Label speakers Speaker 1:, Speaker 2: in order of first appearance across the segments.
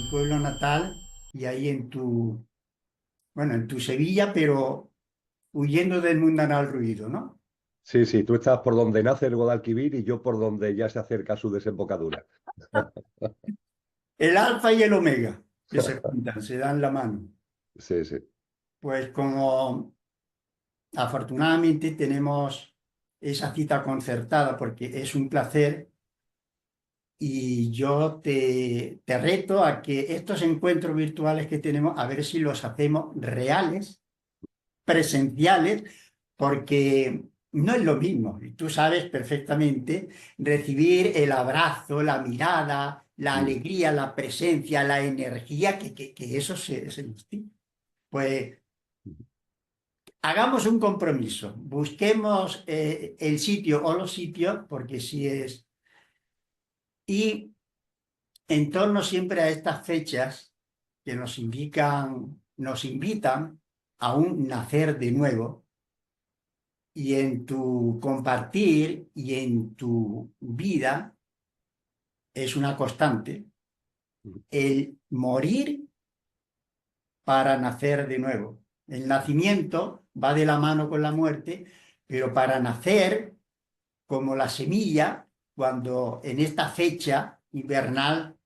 Speaker 1: tu pueblo natal y ahí en tu Sevilla, pero huyendo del mundanal ruido, ¿no?
Speaker 2: Sí, sí, tú estás por donde nace el Guadalquivir y yo por donde ya se acerca su desembocadura.
Speaker 1: El alfa y el omega, que se juntan, se dan la mano.
Speaker 2: Sí, sí.
Speaker 1: Pues como afortunadamente tenemos esa cita concertada, porque es un placer, y yo te reto a que estos encuentros virtuales que tenemos, a ver si los hacemos reales, presenciales, porque no es lo mismo. Y tú sabes perfectamente recibir el abrazo, la mirada, la
Speaker 2: Mm.
Speaker 1: alegría, la presencia, la energía, que eso se distingue. Pues hagamos un compromiso, busquemos el sitio o los sitios, porque sí es. Y en torno siempre a estas fechas que nos invitan a un nacer de nuevo, y en tu compartir y en tu vida es una constante el morir para nacer de nuevo. El nacimiento va de la mano con la muerte, pero para nacer como la semilla, cuando en esta fecha invernal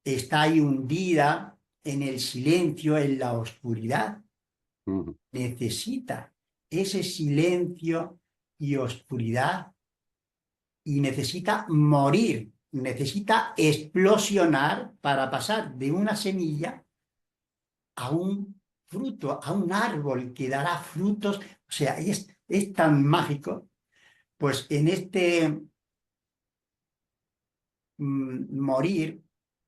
Speaker 1: está ahí hundida en el silencio, en la oscuridad,
Speaker 2: Mm.
Speaker 1: necesita ese silencio y oscuridad, y necesita morir, necesita explosionar para pasar de una semilla a un fruto, a un árbol que dará frutos. O sea, es tan mágico. Pues en este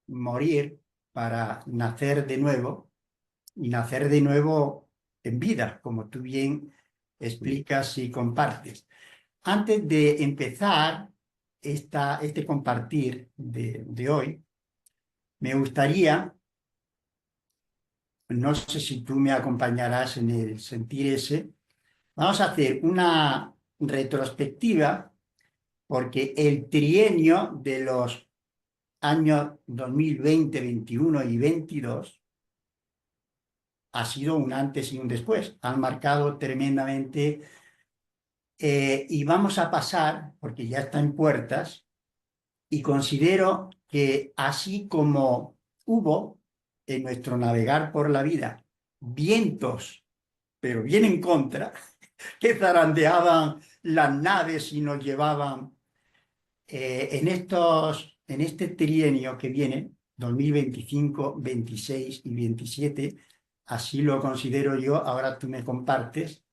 Speaker 1: morir para nacer de nuevo, y nacer de nuevo en vida, como tú bien
Speaker 2: Mm.
Speaker 1: explicas y compartes. Antes de empezar este compartir de hoy, me gustaría, no sé si tú me acompañarás en el sentir ese, vamos a hacer una retrospectiva, porque el trienio de los años 2020, 21 y 22 ha sido un antes y un después. Han marcado tremendamente, y vamos a pasar, porque ya está en puertas, y considero que así como hubo en nuestro navegar por la vida vientos, pero bien en contra, que zarandeaban las naves y nos llevaban en este trienio que viene, 2025, 26 y 27, así lo considero yo, ahora tú me compartes,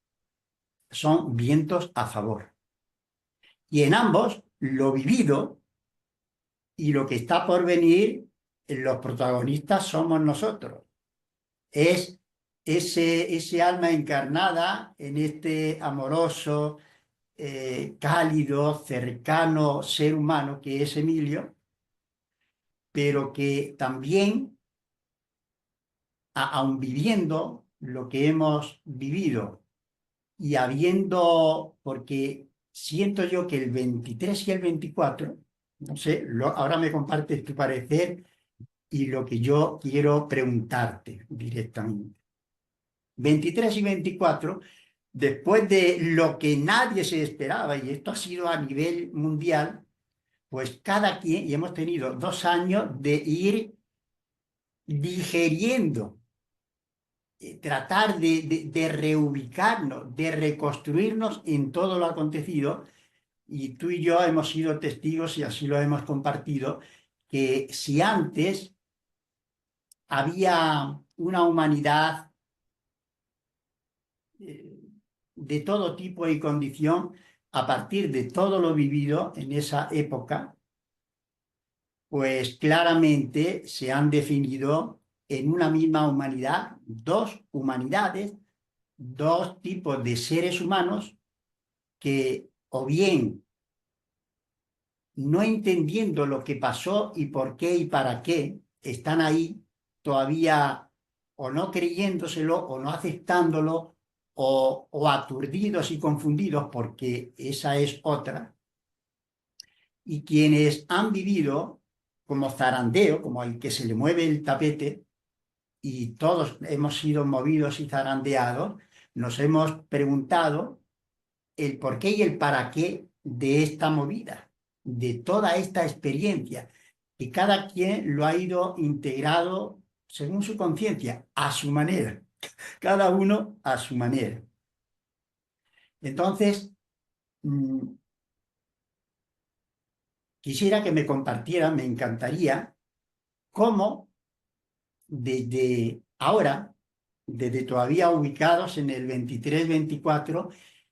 Speaker 1: son vientos a favor. Y en ambos, lo vivido y lo que está por venir, los protagonistas somos nosotros. Es ese alma encarnada en este amoroso, cálido, cercano ser humano que es Emilio, pero que también, aun viviendo lo que hemos vivido y habiendo, porque siento yo que el 23 y el 24, no sé, ahora me compartes tu parecer y lo que yo quiero preguntarte directamente. 23 y 24, después de lo que nadie se esperaba, y esto ha sido a nivel mundial, pues cada quien, y hemos tenido 2 años de ir digeriendo, tratar de reubicarnos, de reconstruirnos en todo lo acontecido. Y tú y yo hemos sido testigos, y así lo hemos compartido, que si antes había una humanidad eh, de todo tipo y condición, a partir de todo lo vivido en esa época, pues claramente se han definido en una misma humanidad dos humanidades, dos tipos de seres humanos que, o bien no entendiendo lo que pasó y por qué y para qué, están ahí todavía, o no creyéndoselo o no aceptándolo, o aturdidos y confundidos, porque esa es otra. Y quienes han vivido como zarandeo, como el que se le mueve el tapete, y todos hemos sido movidos y zarandeados, nos hemos preguntado el por qué y el para qué de esta movida, de toda esta experiencia, que cada quien lo ha ido integrado según su conciencia, a su manera, cada uno a su manera. Entonces, mm, quisiera que me compartieran, me encantaría, cómo desde ahora, desde todavía ubicados en el 23-24,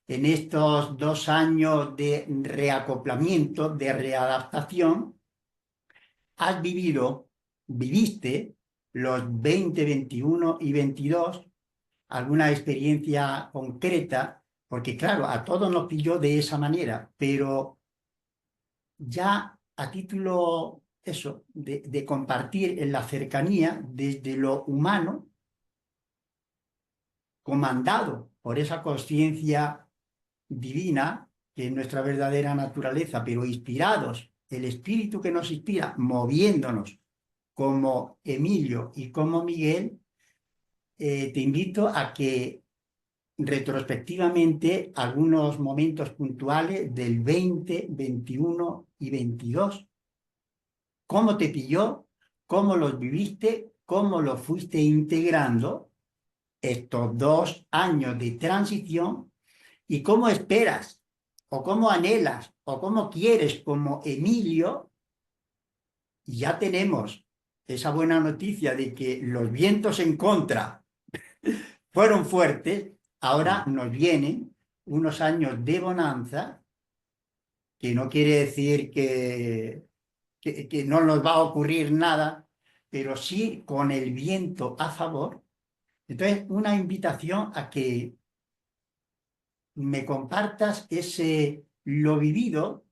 Speaker 1: en estos 2 años de reacoplamiento, de readaptación, has vivido, viviste los 20, 21 y 22, alguna experiencia concreta, porque claro, a todos nos pilló de esa manera, pero ya a título, eso, de compartir en la cercanía desde lo humano, comandado por esa conciencia divina, que es nuestra verdadera naturaleza, pero inspirados, el espíritu que nos inspira, moviéndonos como Emilio y como Miguel, te invito a que retrospectivamente algunos momentos puntuales del 20, 21 y 22, cómo te pilló, cómo los viviste, cómo los fuiste integrando estos 2 años de transición y cómo esperas o cómo anhelas o cómo quieres como Emilio. Y ya tenemos esa buena noticia de que los vientos en contra fueron fuertes. Ahora
Speaker 2: Mm.
Speaker 1: nos vienen unos años de bonanza, que no quiere decir que no nos va a ocurrir nada, pero sí con el viento a favor. Entonces, una invitación a que me compartas ese lo vivido,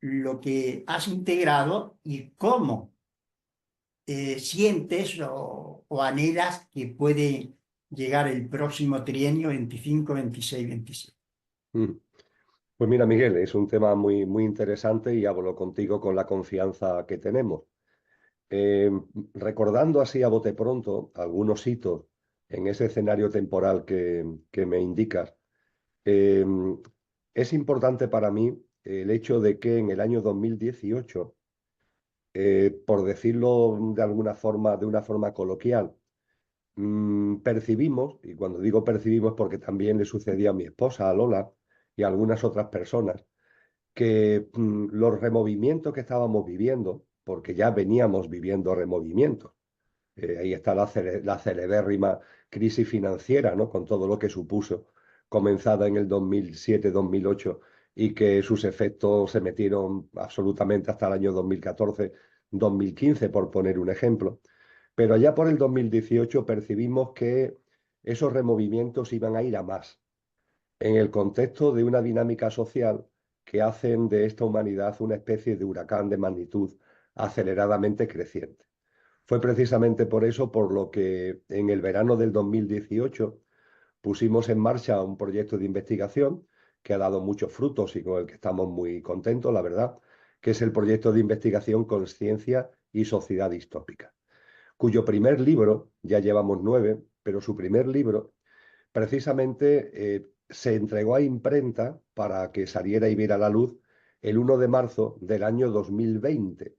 Speaker 1: lo que has integrado y cómo sientes o anhelas que puede llegar el próximo trienio 25, 26, 27.
Speaker 2: Mm. Pues mira, Miguel, es un tema muy, muy interesante y hablo contigo con la confianza que tenemos. Eh, Recordando así a bote pronto algunos hitos en ese escenario temporal que me indicas, eh, es importante para mí el hecho de que en el año 2018, por decirlo de alguna forma, de una forma coloquial, percibimos, y cuando digo percibimos porque también le sucedía a mi esposa, a Lola, y a algunas otras personas, que los removimientos que estábamos viviendo, porque ya veníamos viviendo removimientos, ahí está la celebérrima crisis financiera, ¿no? Con todo lo que supuso, comenzada en el 2007-2008 y que sus efectos se metieron absolutamente hasta el año 2014-2015, por poner un ejemplo. Pero allá por el 2018 percibimos que esos removimientos iban a ir a más, en el contexto de una dinámica social que hacen de esta humanidad una especie de huracán de magnitud aceleradamente creciente. Fue precisamente por eso por lo que en el verano del 2018 pusimos en marcha un proyecto de investigación que ha dado muchos frutos y con el que estamos muy contentos, la verdad, que es el proyecto de investigación Conciencia y Sociedad Distópica, cuyo primer libro, ya llevamos 9, pero su primer libro precisamente se entregó a imprenta para que saliera y viera la luz el 1 de marzo del año 2020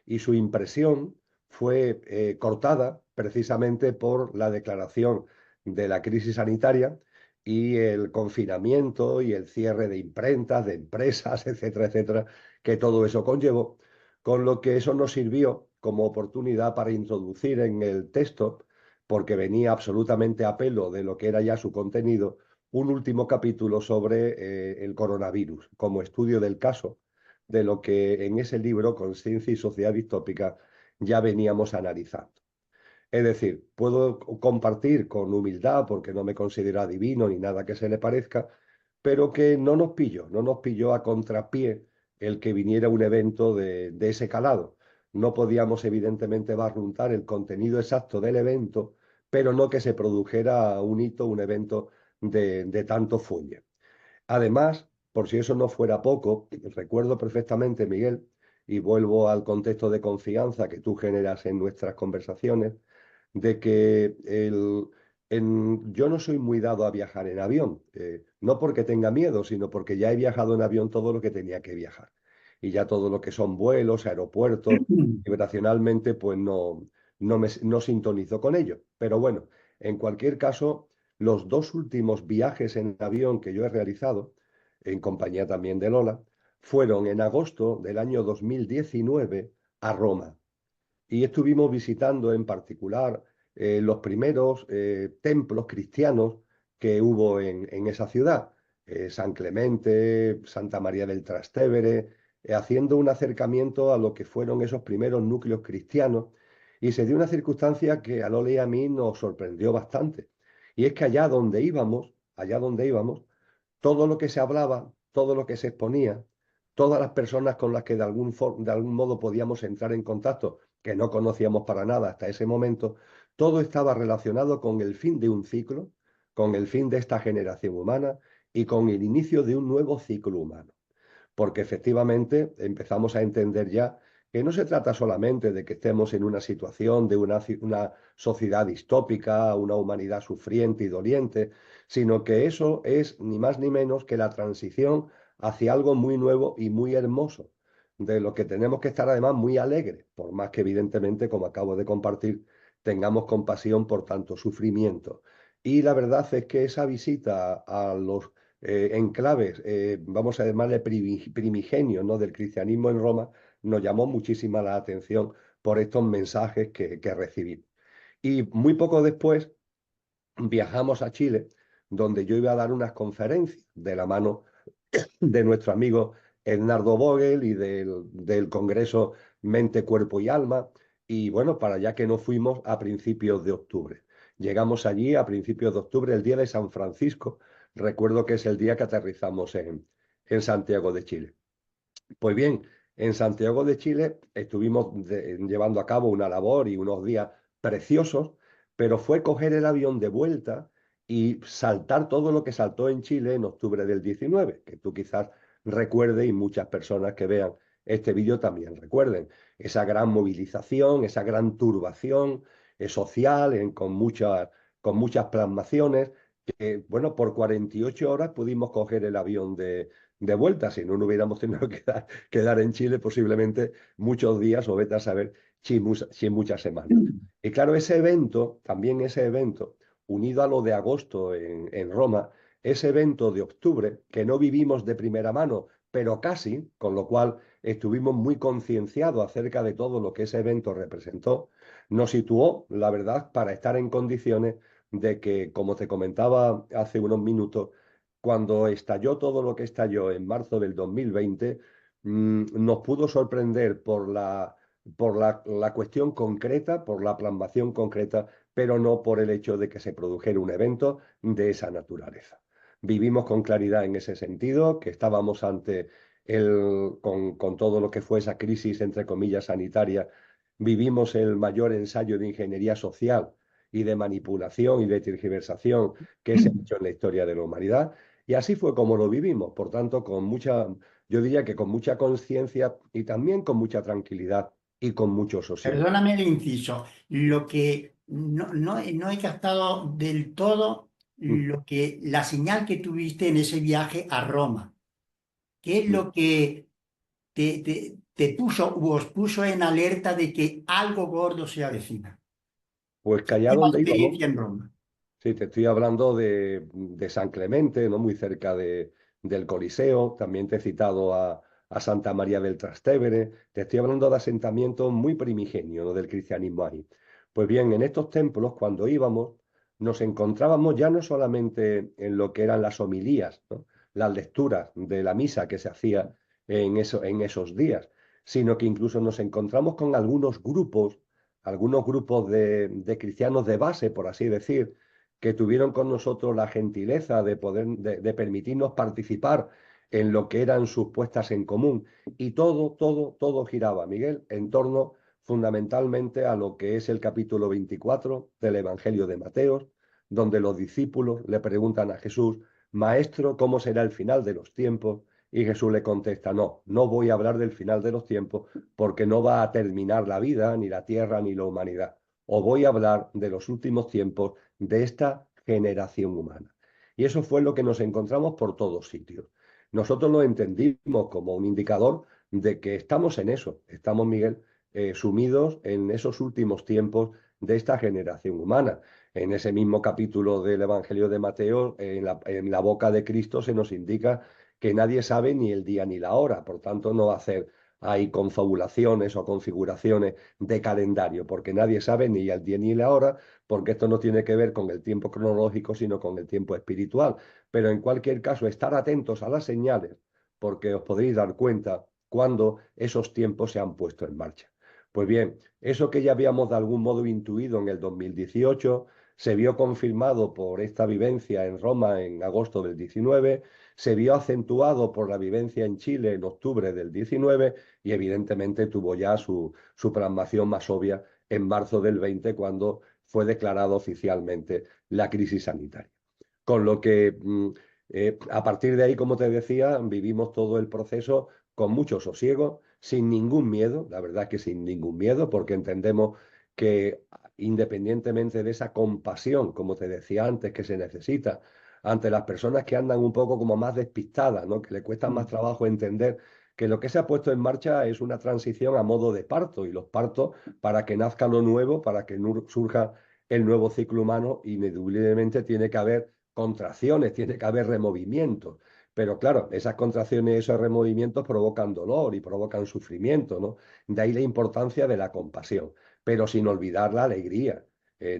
Speaker 2: y su impresión fue cortada precisamente por la declaración de la crisis sanitaria y el confinamiento y el cierre de imprentas, de empresas, etcétera, etcétera, que todo eso conllevó, con lo que eso nos sirvió como oportunidad para introducir en el texto, porque venía absolutamente a pelo de lo que era ya su contenido, un último capítulo sobre el coronavirus, como estudio del caso de lo que en ese libro, Conciencia y Sociedad Distópica, ya veníamos analizando. Es decir, puedo compartir con humildad, porque no me considero adivino ni nada que se le parezca, pero que no nos pilló a contrapié el que viniera un evento de ese calado. No podíamos, evidentemente, barruntar el contenido exacto del evento, pero no que se produjera un hito, un evento de tanto fuelle. Además, por si eso no fuera poco, recuerdo perfectamente, Miguel, y vuelvo al contexto de confianza que tú generas en nuestras conversaciones, de que yo no soy muy dado a viajar en avión, no porque tenga miedo, sino porque ya he viajado en avión todo lo que tenía que viajar. Y ya todo lo que son vuelos, aeropuertos, vibracionalmente, pues no sintonizo con ello. Pero bueno, en cualquier caso, los dos últimos viajes en avión que yo he realizado, en compañía también de Lola, fueron en agosto del año 2019 a Roma. Y estuvimos visitando en particular los primeros templos cristianos que hubo en esa ciudad. San Clemente, Santa María del Trastevere, haciendo un acercamiento a lo que fueron esos primeros núcleos cristianos. Y se dio una circunstancia que a Lola y a mí nos sorprendió bastante. Y es que allá donde íbamos, todo lo que se hablaba, todo lo que se exponía, todas las personas con las que de algún modo podíamos entrar en contacto, que no conocíamos para nada hasta ese momento, todo estaba relacionado con el fin de un ciclo, con el fin de esta generación humana y con el inicio de un nuevo ciclo humano. Porque efectivamente empezamos a entender ya que no se trata solamente de que estemos en una situación de una sociedad distópica, una humanidad sufriente y doliente, sino que eso es ni más ni menos que la transición hacia algo muy nuevo y muy hermoso, de lo que tenemos que estar además muy alegres, por más que evidentemente, como acabo de compartir, tengamos compasión por tanto sufrimiento. Y la verdad es que esa visita a los enclaves, vamos a llamarle primigenios, ¿no?, del cristianismo en Roma, nos llamó muchísima la atención por estos mensajes que recibí. Y muy poco después viajamos a Chile, donde yo iba a dar unas conferencias de la mano de nuestro amigo Ednardo Vogel y del Congreso Mente, Cuerpo y Alma. Y bueno, para allá que nos fuimos a principios de octubre. Llegamos allí a principios de octubre, el día de San Francisco. Recuerdo que es el día que aterrizamos en Santiago de Chile. Pues bien, en Santiago de Chile estuvimos llevando a cabo una labor y unos días preciosos, pero fue coger el avión de vuelta y saltar todo lo que saltó en Chile en octubre del 19, que tú quizás recuerdes y muchas personas que vean este vídeo también recuerden. Esa gran movilización, esa gran turbación social con muchas plasmaciones, que bueno, por 48 horas pudimos coger el avión de vuelta, si no, no hubiéramos tenido que quedar en Chile posiblemente muchos días o vete a saber si muchas semanas. Y claro, ese evento, también ese evento, unido a lo de agosto en Roma, ese evento de octubre, que no vivimos de primera mano, pero casi, con lo cual estuvimos muy concienciados acerca de todo lo que ese evento representó, nos situó, la verdad, para estar en condiciones de que, como te comentaba hace unos minutos, cuando estalló todo lo que estalló en marzo del 2020, nos pudo sorprender por la cuestión concreta, por la plasmación concreta, pero no por el hecho de que se produjera un evento de esa naturaleza. Vivimos con claridad en ese sentido, que estábamos ante con todo lo que fue esa crisis, entre comillas, sanitaria, vivimos el mayor ensayo de ingeniería social y de manipulación y de tergiversación que se ha hecho en la historia de la humanidad. Y así fue como lo vivimos, por tanto, yo diría que con mucha conciencia y también con mucha tranquilidad y con mucho sosiego.
Speaker 1: Perdóname el inciso, lo que no he captado del todo
Speaker 2: Mm,
Speaker 1: la señal que tuviste en ese viaje a Roma. ¿Qué es
Speaker 2: mm.
Speaker 1: lo que te puso o os puso en alerta de que algo gordo se avecina?
Speaker 2: Pues que allá
Speaker 1: Última
Speaker 2: donde íbamos,
Speaker 1: experiencia en Roma.
Speaker 2: sí, te estoy hablando de San Clemente, ¿no? Muy cerca del Coliseo, también te he citado a Santa María del Trastevere, te estoy hablando de asentamientos muy primigenios, ¿no?, del cristianismo ahí. Pues bien, en estos templos, cuando íbamos, nos encontrábamos ya no solamente en lo que eran las homilías, ¿no?, las lecturas de la misa que se hacía en esos días, sino que incluso nos encontramos con algunos grupos de cristianos de base, por así decir, que tuvieron con nosotros la gentileza de permitirnos participar en lo que eran sus puestas en común. Y todo giraba, Miguel, en torno fundamentalmente a lo que es el capítulo 24 del Evangelio de Mateo, donde los discípulos le preguntan a Jesús: Maestro, ¿cómo será el final de los tiempos Y Jesús le contesta, no, no voy a hablar del final de los tiempos porque no va a terminar la vida, ni la tierra, ni la humanidad. Os voy a hablar de los últimos tiempos de esta generación humana. Y eso fue lo que nos encontramos por todos sitios. Nosotros lo entendimos como un indicador de que estamos en eso, estamos, Miguel, sumidos en esos últimos tiempos de esta generación humana. En ese mismo capítulo del Evangelio de Mateo, en la boca de Cristo se nos indica que nadie sabe ni el día ni la hora, por tanto no va a hacer ahí confabulaciones o configuraciones de calendario, porque nadie sabe ni el día ni la hora, porque esto no tiene que ver con el tiempo cronológico, sino con el tiempo espiritual. Pero en cualquier caso, estar atentos a las señales, porque os podréis dar cuenta cuando esos tiempos se han puesto en marcha. Pues bien, eso que ya habíamos de algún modo intuido en el 2018, se vio confirmado por esta vivencia en Roma en agosto del 19, se vio acentuado por la vivencia en Chile en octubre del 19 y evidentemente tuvo ya su plasmación más obvia en marzo del 20 cuando fue declarado oficialmente la crisis sanitaria. Con lo que a partir de ahí, como te decía, vivimos todo el proceso con mucho sosiego, sin ningún miedo, la verdad que sin ningún miedo, porque entendemos que independientemente de esa compasión, como te decía antes, que se necesita ante las personas que andan un poco como más despistadas, ¿no? Que le cuesta más trabajo entender que lo que se ha puesto en marcha es una transición a modo de parto y los partos para que nazca lo nuevo, para que surja el nuevo ciclo humano, ineludiblemente tiene que haber contracciones, tiene que haber removimientos. Pero claro, esas contracciones y esos removimientos provocan dolor y provocan sufrimiento, ¿no? De ahí la importancia de la compasión, pero sin olvidar la alegría.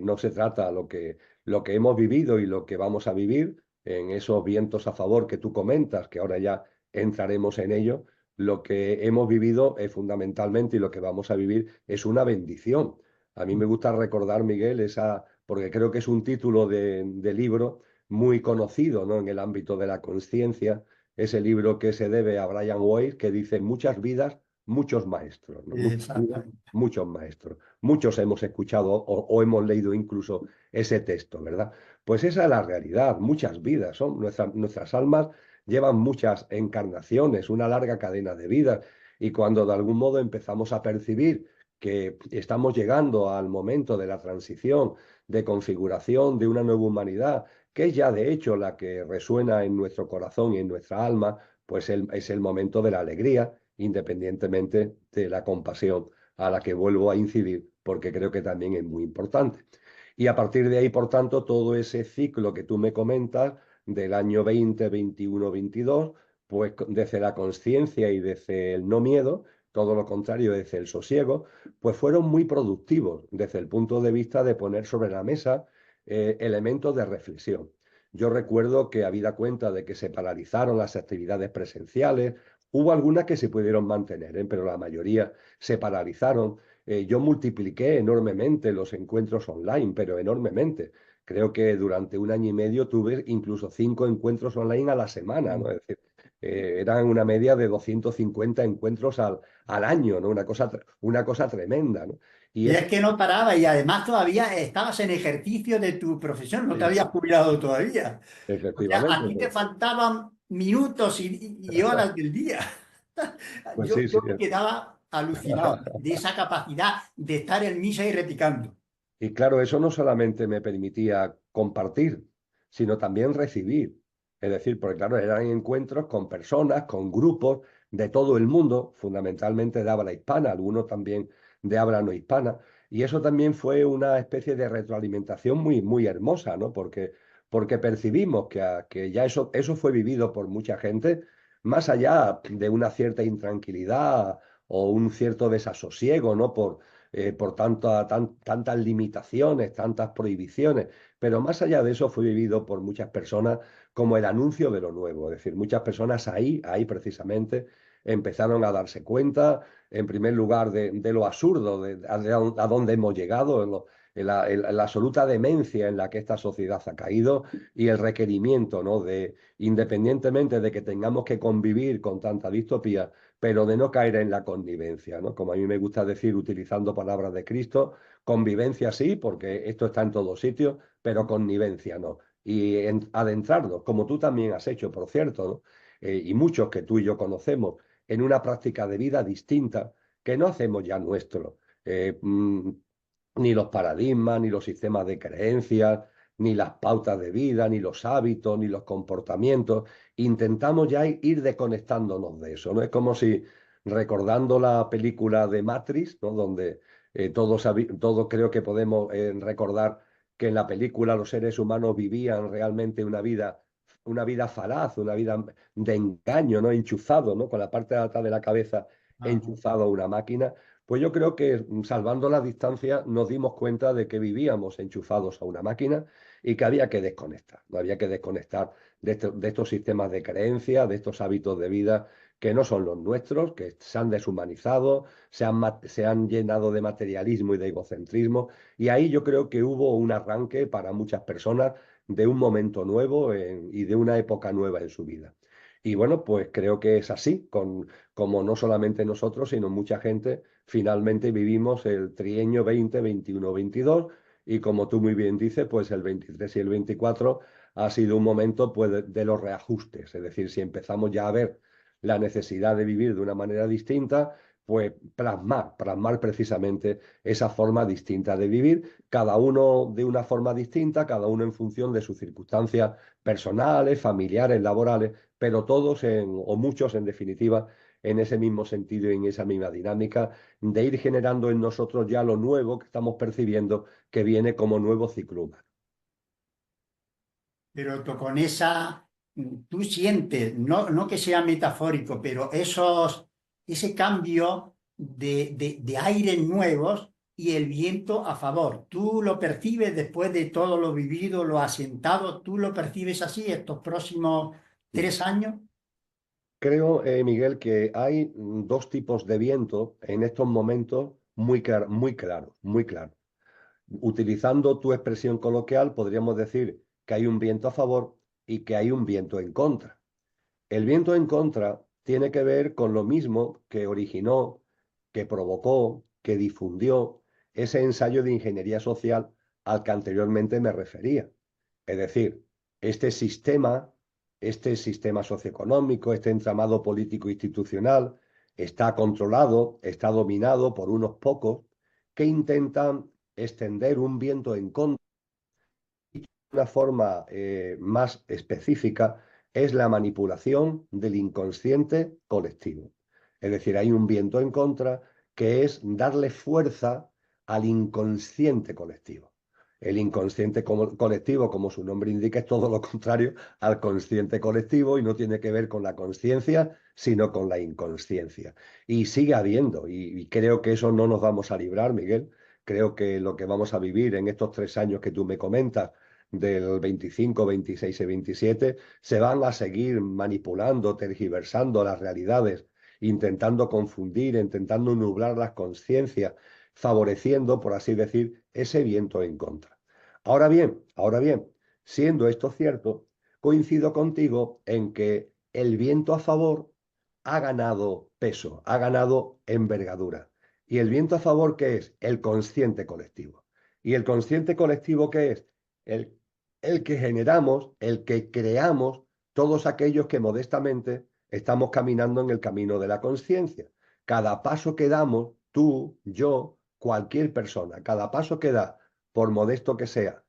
Speaker 2: No se trata lo que hemos vivido y lo que vamos a vivir en esos vientos a favor que tú comentas, que ahora ya entraremos en ello. Lo que hemos vivido es fundamentalmente y lo que vamos a vivir es una bendición. A mí me gusta recordar, Miguel, porque creo que es un título de libro muy conocido, ¿no? En el ámbito de la conciencia, ese libro que se debe a Brian Weiss, que dice muchas vidas, muchos maestros, ¿no? Muchas vidas,
Speaker 1: Exactamente.
Speaker 2: muchos maestros. Muchos hemos escuchado o hemos leído incluso ese texto, ¿verdad? Pues esa es la realidad, muchas vidas, son nuestras almas llevan muchas encarnaciones, una larga cadena de vidas, y cuando de algún modo empezamos a percibir que estamos llegando al momento de la transición, de configuración de una nueva humanidad, que es ya de hecho la que resuena en nuestro corazón y en nuestra alma, pues es el momento de la alegría, independientemente de la compasión a la que vuelvo a incidir, porque creo que también es muy importante. Y a partir de ahí, por tanto, todo ese ciclo que tú me comentas del año 20, 21, 22, pues desde la conciencia y desde el no miedo, todo lo contrario, desde el sosiego, pues fueron muy productivos desde el punto de vista de poner sobre la mesa elementos de reflexión. Yo recuerdo que habida cuenta de que se paralizaron las actividades presenciales, hubo algunas que se pudieron mantener, pero la mayoría se paralizaron. Yo multipliqué enormemente los encuentros online, pero enormemente. Creo que durante un año y medio tuve incluso 5 encuentros online a la semana, ¿no? Es decir, eran una media de 250 encuentros al año, ¿no? Una cosa tremenda, ¿no? Y
Speaker 1: Y
Speaker 2: eso,
Speaker 1: es que no paraba y además todavía estabas en ejercicio de tu profesión, no te
Speaker 2: eh,
Speaker 1: habías jubilado todavía. O sea, a
Speaker 2: efectivamente,
Speaker 1: ti te faltaban minutos y horas del día.
Speaker 2: pues
Speaker 1: Yo,
Speaker 2: sí, sí.
Speaker 1: yo me quedaba alucinado de esa capacidad de estar en misa y repicando.
Speaker 2: Y claro, eso no solamente me permitía compartir, sino también recibir. Es decir, porque claro, eran encuentros con personas, con grupos de todo el mundo, fundamentalmente de habla hispana, algunos también de habla no hispana. Y eso también fue una especie de retroalimentación muy, muy hermosa, ¿no? Porque percibimos que ya eso fue vivido por mucha gente, más allá de una cierta intranquilidad o un cierto desasosiego, ¿no? Por tantas limitaciones, tantas prohibiciones, pero más allá de eso fue vivido por muchas personas como el anuncio de lo nuevo, es decir, muchas personas ahí precisamente empezaron a darse cuenta, en primer lugar, de lo absurdo, a dónde hemos llegado, en la absoluta demencia en la que esta sociedad ha caído y el requerimiento, ¿no? Independientemente de que tengamos que convivir con tanta distopía, pero de no caer en la connivencia, ¿no? Como a mí me gusta decir, utilizando palabras de Cristo, convivencia sí, porque esto está en todos sitios, pero connivencia no. Y adentrarnos, como tú también has hecho, por cierto, ¿no? y muchos que tú y yo conocemos, en una práctica de vida distinta que no hacemos ya nuestro. Ni los paradigmas, ni los sistemas de creencias, ni las pautas de vida, ni los hábitos, ni los comportamientos. Intentamos ya ir desconectándonos de eso, ¿no? Es como si recordando la película de Matrix, ¿no? Donde todos creo que podemos recordar que en la película los seres humanos vivían realmente una vida falaz, una vida de engaño, ¿no? Enchufado, ¿no? Con la parte de atrás de la cabeza
Speaker 1: Ajá.
Speaker 2: enchufado a una máquina. Pues yo creo que salvando la distancia nos dimos cuenta de que vivíamos enchufados a una máquina y que había que desconectar, no había que desconectar de estos sistemas de creencia, de estos hábitos de vida que no son los nuestros, que se han deshumanizado, se han llenado de materialismo y de egocentrismo. Y ahí yo creo que hubo un arranque para muchas personas de un momento nuevo y de una época nueva en su vida. Y bueno, pues creo que es así, como no solamente nosotros, sino mucha gente, finalmente vivimos el trienio 20, 21, 22 y como tú muy bien dices, pues el 23 y el 24 ha sido un momento pues, de los reajustes, es decir, si empezamos ya a ver la necesidad de vivir de una manera distinta, pues plasmar precisamente esa forma distinta de vivir, cada uno de una forma distinta, cada uno en función de sus circunstancias personales, familiares, laborales, pero todos o muchos en definitiva en ese mismo sentido y en esa misma dinámica de ir generando en nosotros ya lo nuevo que estamos percibiendo que viene como nuevo ciclo humano.
Speaker 1: Pero tú con esa, tú sientes, no que sea metafórico, pero ese cambio de aires nuevos y el viento a favor. ¿Tú lo percibes después de todo lo vivido, lo asentado? ¿Tú lo percibes así estos próximos 3 años?
Speaker 2: Creo, Miguel, que hay dos tipos de viento en estos momentos muy claros, muy claros. Utilizando tu expresión coloquial, podríamos decir que hay un viento a favor y que hay un viento en contra. El viento en contra tiene que ver con lo mismo que originó, que provocó, que difundió ese ensayo de ingeniería social al que anteriormente me refería. Es decir, este sistema, este sistema socioeconómico, este entramado político institucional, está controlado, está dominado por unos pocos que intentan extender un viento en contra. Una forma más específica es la manipulación del inconsciente colectivo. Es decir, hay un viento en contra que es darle fuerza al inconsciente colectivo. El inconsciente colectivo, como su nombre indica, es todo lo contrario al consciente colectivo y no tiene que ver con la conciencia, sino con la inconsciencia. Y sigue habiendo, y creo que eso no nos vamos a librar, Miguel. Creo que lo que vamos a vivir en estos 3 años que tú me comentas, del 25, 26 y 27, se van a seguir manipulando, tergiversando las realidades, intentando confundir, intentando nublar las conciencias, favoreciendo, por así decir, ese viento en contra. Ahora bien, siendo esto cierto, coincido contigo en que el viento a favor ha ganado peso, ha ganado envergadura. ¿Y el viento a favor qué es? El consciente colectivo. ¿Y el consciente colectivo qué es? El, el que generamos, el que creamos todos aquellos que modestamente estamos caminando en el camino de la conciencia. Cada paso que damos, tú, yo, cualquier persona, cada paso que da, por modesto que sea,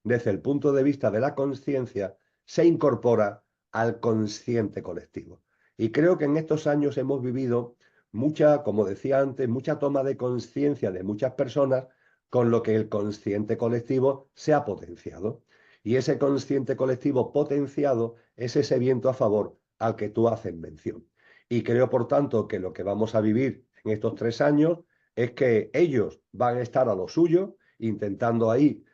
Speaker 2: desde el punto de vista de la conciencia, se incorpora al consciente colectivo. Y creo que en estos años hemos vivido mucha, como decía antes, mucha toma de conciencia de muchas personas, con lo que el consciente colectivo se ha potenciado. Y ese consciente colectivo potenciado es ese viento a favor al que tú haces mención. Y creo, por tanto, que lo que vamos a vivir en estos 3 años es que ellos van a estar a lo suyo, intentando ahí,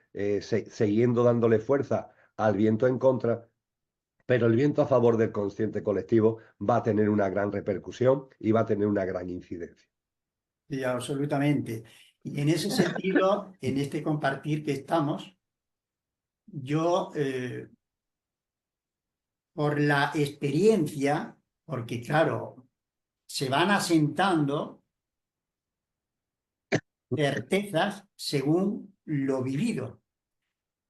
Speaker 2: siguiendo dándole fuerza al viento en contra, pero el viento a favor del consciente colectivo va a tener una gran repercusión y va a tener una gran incidencia.
Speaker 1: Sí, absolutamente. Y en ese sentido, en este compartir que estamos, yo, por la experiencia, porque claro, se van asentando certezas según lo vivido.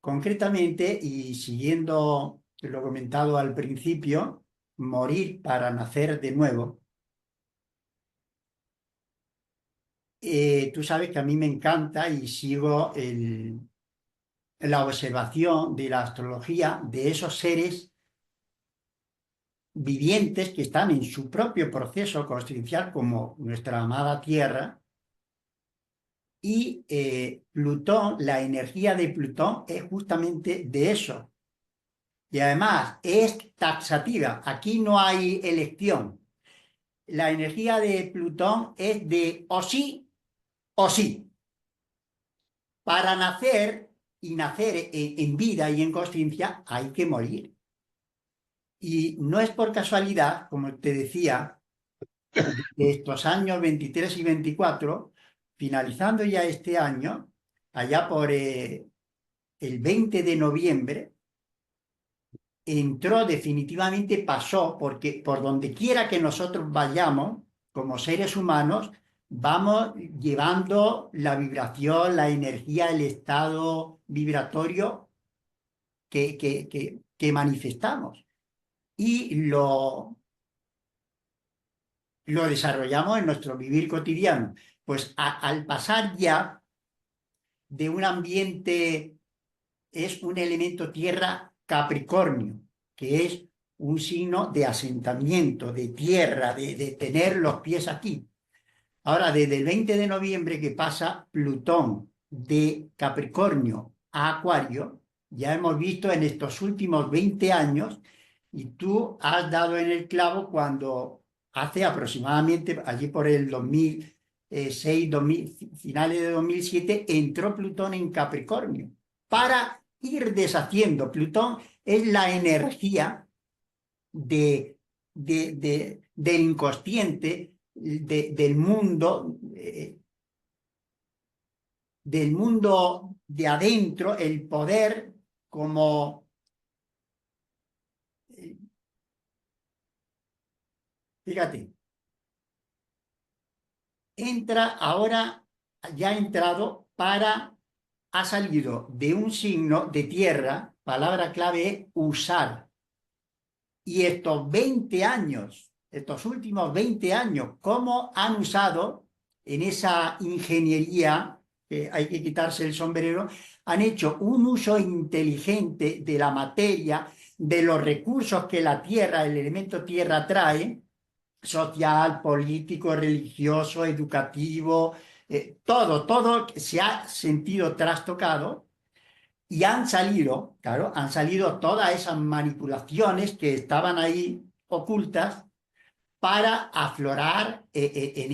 Speaker 1: Concretamente, y siguiendo lo comentado al principio, morir para nacer de nuevo, tú sabes que a mí me encanta y sigo la observación de la astrología de esos seres vivientes que están en su propio proceso consciencial, como nuestra amada Tierra, y Plutón, la energía de Plutón es justamente de eso. Y además es taxativa, aquí no hay elección. La energía de Plutón es de o sí o sí. Para nacer y nacer en vida y en consciencia hay que morir. Y no es por casualidad, como te decía, de estos años 23 y 24, finalizando ya este año, allá por el 20 de noviembre, entró definitivamente, pasó, porque por donde quiera que nosotros vayamos, como seres humanos, vamos llevando la vibración, la energía, el estado vibratorio que manifestamos. Y lo desarrollamos en nuestro vivir cotidiano. Pues al pasar ya de un ambiente, es un elemento tierra Capricornio, que es un signo de asentamiento, de tierra, de tener los pies aquí. Ahora, desde el 20 de noviembre que pasa Plutón de Capricornio a Acuario, ya hemos visto en estos últimos 20 años, y tú has dado en el clavo cuando hace aproximadamente, allí por el 2006, 2000, finales de 2007, entró Plutón en Capricornio para ir deshaciendo. Plutón es la energía de, del inconsciente, del mundo de adentro, el poder como, eh, fíjate, entra ahora, ya ha entrado ha salido de un signo de tierra, palabra clave es usar. Y estos 20 años, estos últimos 20 años, ¿cómo han usado en esa ingeniería, que hay que quitarse el sombrero, han hecho un uso inteligente de la materia, de los recursos que la tierra, el elemento tierra trae, social, político, religioso, educativo, todo se ha sentido trastocado y han salido, claro, han salido todas esas manipulaciones que estaban ahí ocultas para aflorar en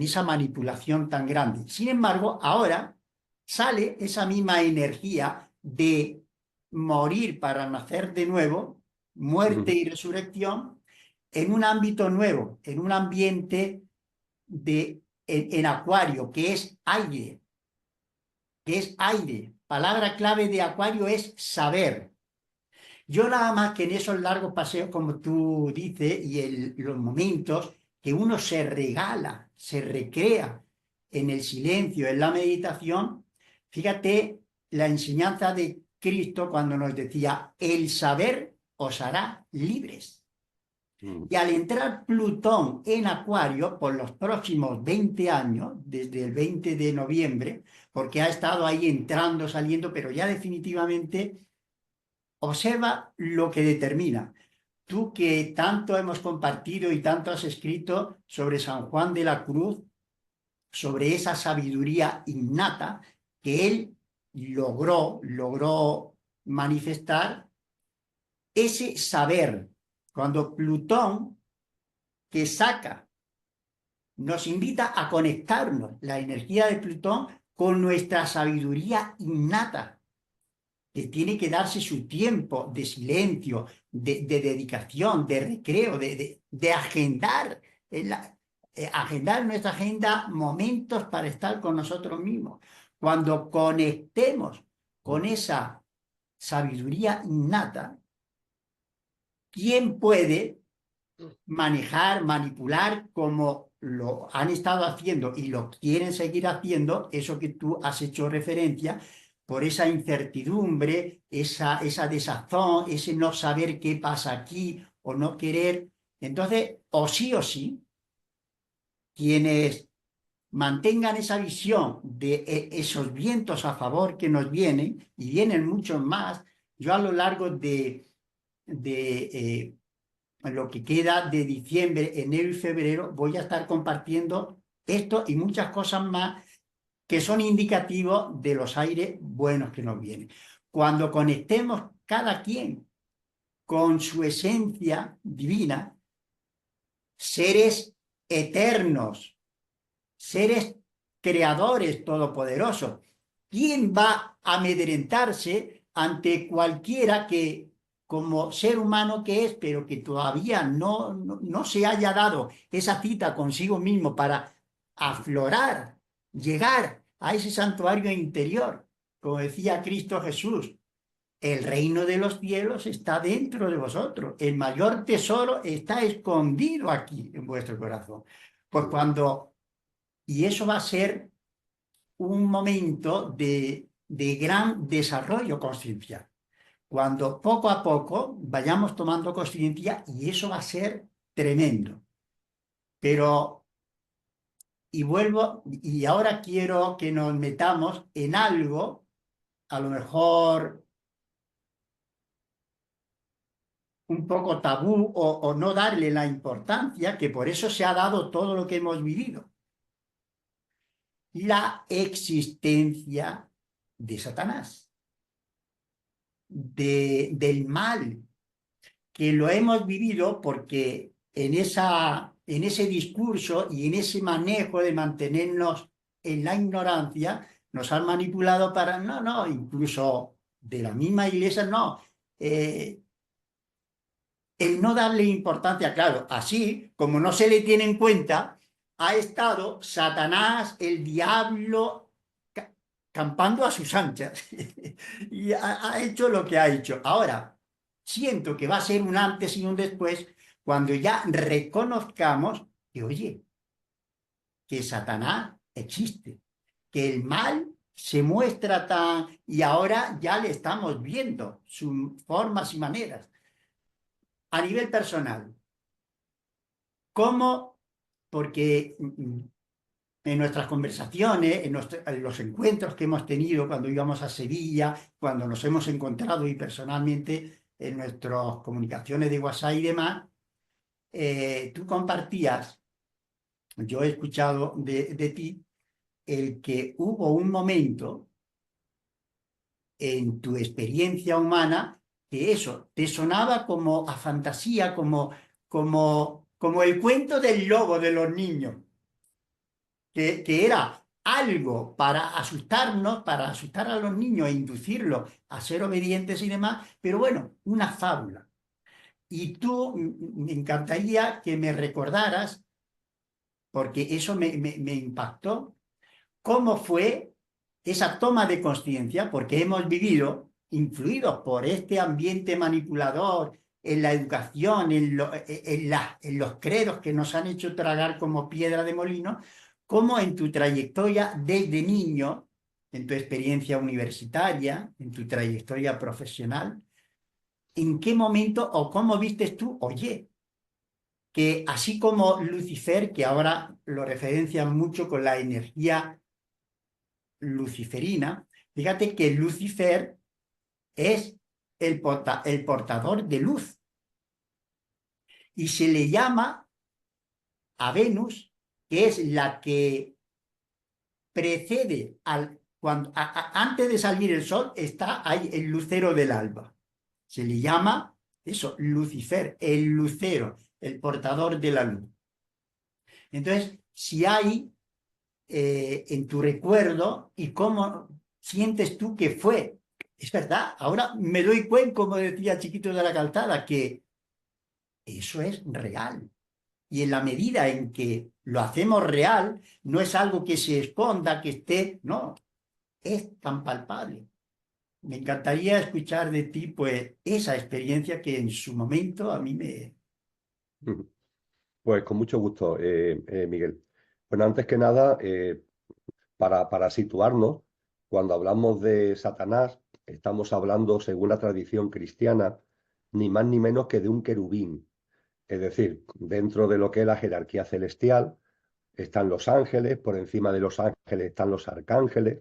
Speaker 1: esa manipulación tan grande. Sin embargo, ahora sale esa misma energía de morir para nacer de nuevo, muerte y resurrección, en un ámbito nuevo, en un ambiente en Acuario, que es aire, que es aire. Palabra clave de Acuario es saber. Yo nada más que en esos largos paseos, como tú dices, y los momentos que uno se regala, se recrea en el silencio, en la meditación, fíjate la enseñanza de Cristo cuando nos decía, el saber os hará libres. Y al entrar Plutón en Acuario por los próximos 20 años, desde el 20 de noviembre, porque ha estado ahí entrando, saliendo, pero ya definitivamente observa lo que determina. Tú que tanto hemos compartido y tanto has escrito sobre San Juan de la Cruz, sobre esa sabiduría innata que él logró manifestar, ese saber, cuando Plutón que saca nos invita a conectarnos, la energía de Plutón, con nuestra sabiduría innata, que tiene que darse su tiempo de silencio, de dedicación, de recreo, de agendar, agendar en nuestra agenda momentos para estar con nosotros mismos. Cuando conectemos con esa sabiduría innata, ¿quién puede manejar, manipular como lo han estado haciendo y lo quieren seguir haciendo, eso que tú has hecho referencia, por esa incertidumbre, esa desazón, ese no saber qué pasa aquí o no querer. Entonces, o sí, quienes mantengan esa visión de esos vientos a favor que nos vienen, y vienen muchos más. Yo a lo largo de lo que queda de diciembre, enero y febrero, voy a estar compartiendo esto y muchas cosas más que son indicativos de los aires buenos que nos vienen. Cuando conectemos cada quien con su esencia divina, seres eternos, seres creadores todopoderosos, ¿quién va a amedrentarse ante cualquiera que, como ser humano que es, pero que todavía no se haya dado esa cita consigo mismo para aflorar, llegar a ese santuario interior? Como decía Cristo Jesús, el reino de los cielos está dentro de vosotros. El mayor tesoro está escondido aquí en vuestro corazón. Pues cuando, y eso va a ser un momento de gran desarrollo consciencial. Cuando poco a poco vayamos tomando conciencia, y eso va a ser tremendo. Pero, y vuelvo, y ahora quiero que nos metamos en algo, a lo mejor un poco tabú o no darle la importancia, que por eso se ha dado todo lo que hemos vivido. La existencia de Satanás, del mal, que lo hemos vivido porque en ese discurso y en ese manejo de mantenernos en la ignorancia, nos han manipulado para, no, incluso de la misma iglesia, no. El no darle importancia, claro, así como no se le tiene en cuenta, ha estado Satanás, el diablo, campando a sus anchas y ha hecho lo que ha hecho. Ahora, siento que va a ser un antes y un después cuando ya reconozcamos que, oye, que Satanás existe, que el mal se muestra tan, y ahora ya le estamos viendo sus formas y maneras. A nivel personal, ¿cómo? Porque en nuestras conversaciones, en los encuentros que hemos tenido cuando íbamos a Sevilla, cuando nos hemos encontrado y personalmente en nuestras comunicaciones de WhatsApp y demás, tú compartías, yo he escuchado de ti, el que hubo un momento en tu experiencia humana que eso te sonaba como a fantasía, como el cuento del lobo de los niños, que era algo para asustarnos, para asustar a los niños e inducirlos a ser obedientes y demás, pero bueno, una fábula. Y tú, me encantaría que me recordaras, porque eso me impactó, cómo fue esa toma de conciencia, porque hemos vivido, influidos por este ambiente manipulador, en la educación, en los credos que nos han hecho tragar como piedra de molino, cómo en tu trayectoria desde niño, en tu experiencia universitaria, en tu trayectoria profesional, ¿en qué momento o cómo vistes tú, oye, que así como Lucifer, que ahora lo referencian mucho con la energía luciferina, fíjate que Lucifer es el portador de luz y se le llama a Venus, que es la que precede antes de salir el sol, está ahí el lucero del alba. Se le llama eso, Lucifer, el lucero, el portador de la luz. Entonces, si hay en tu recuerdo y cómo sientes tú que fue. Es verdad, ahora me doy cuenta, como decía Chiquito de la Calzada, que eso es real. Y en la medida en que lo hacemos real, no es algo que se esconda, que esté, no, es tan palpable. Me encantaría escuchar de ti, pues, esa experiencia que en su momento a mí me...
Speaker 2: Pues con mucho gusto, Miguel. Bueno, antes que nada, para situarnos, cuando hablamos de Satanás, estamos hablando, según la tradición cristiana, ni más ni menos que de un querubín. Es decir, dentro de lo que es la jerarquía celestial están los ángeles, por encima de los ángeles están los arcángeles,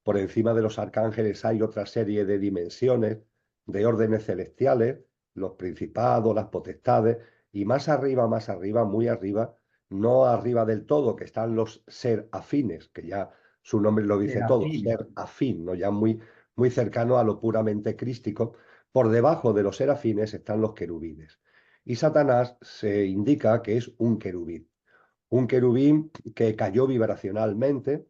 Speaker 2: por encima de los arcángeles hay otra serie de dimensiones, de órdenes celestiales, los principados, las potestades, y más arriba, muy arriba, no arriba del todo, que están los ser afines, que ya su nombre lo dice todo,
Speaker 1: Serafines.
Speaker 2: ser afín, ¿no? Ya muy, muy cercano a lo puramente crístico. Por debajo de los serafines están los querubines. Y Satanás se indica que es un querubín que cayó vibracionalmente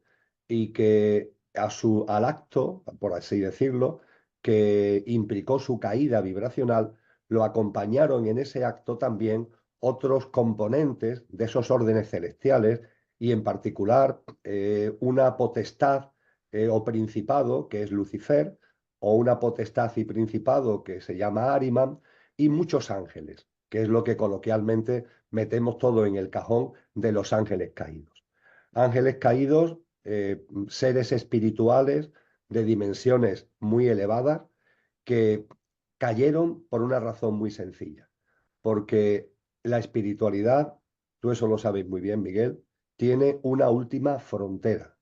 Speaker 2: y que al acto, por así decirlo, que implicó su caída vibracional, lo acompañaron en ese acto también otros componentes de esos órdenes celestiales y en particular una potestad o principado que es Lucifer, o una potestad y principado que se llama Ahriman, y muchos ángeles, que es lo que coloquialmente metemos todo en el cajón de los ángeles caídos. Ángeles caídos, seres espirituales de dimensiones muy elevadas que cayeron por una razón muy sencilla, porque la espiritualidad, tú eso lo sabes muy bien, Miguel, tiene una última frontera.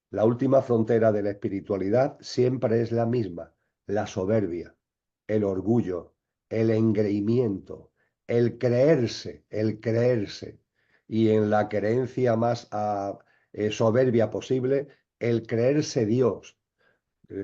Speaker 2: La última frontera de la espiritualidad siempre es la misma, la soberbia, el orgullo, el engreimiento, el creerse, y en la creencia más soberbia posible, el creerse Dios,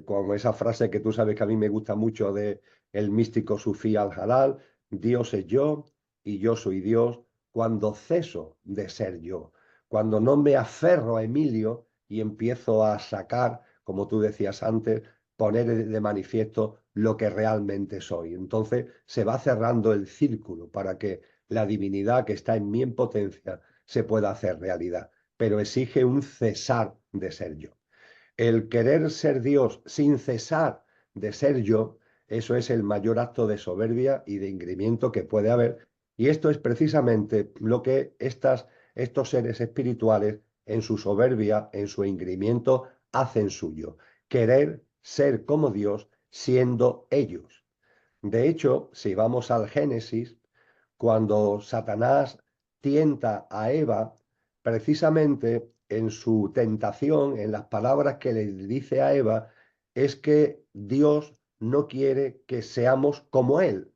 Speaker 2: como esa frase que tú sabes que a mí me gusta mucho de el místico sufí al-Jalal: Dios es yo y yo soy Dios cuando ceso de ser yo, cuando no me aferro a Emilio y empiezo a sacar, como tú decías antes, poner de manifiesto lo que realmente soy. Entonces se va cerrando el círculo para que la divinidad que está en mí en potencia se pueda hacer realidad, pero exige un cesar de ser yo. El querer ser Dios sin cesar de ser yo, eso es el mayor acto de soberbia y de engreimiento que puede haber. Y esto es precisamente lo que estos seres espirituales, en su soberbia, en su engreimiento, hacen suyo. Querer ser como Dios siendo ellos. De hecho, si vamos al Génesis, cuando Satanás tienta a Eva, precisamente en su tentación, en las palabras que le dice a Eva, es que Dios no quiere que seamos como Él.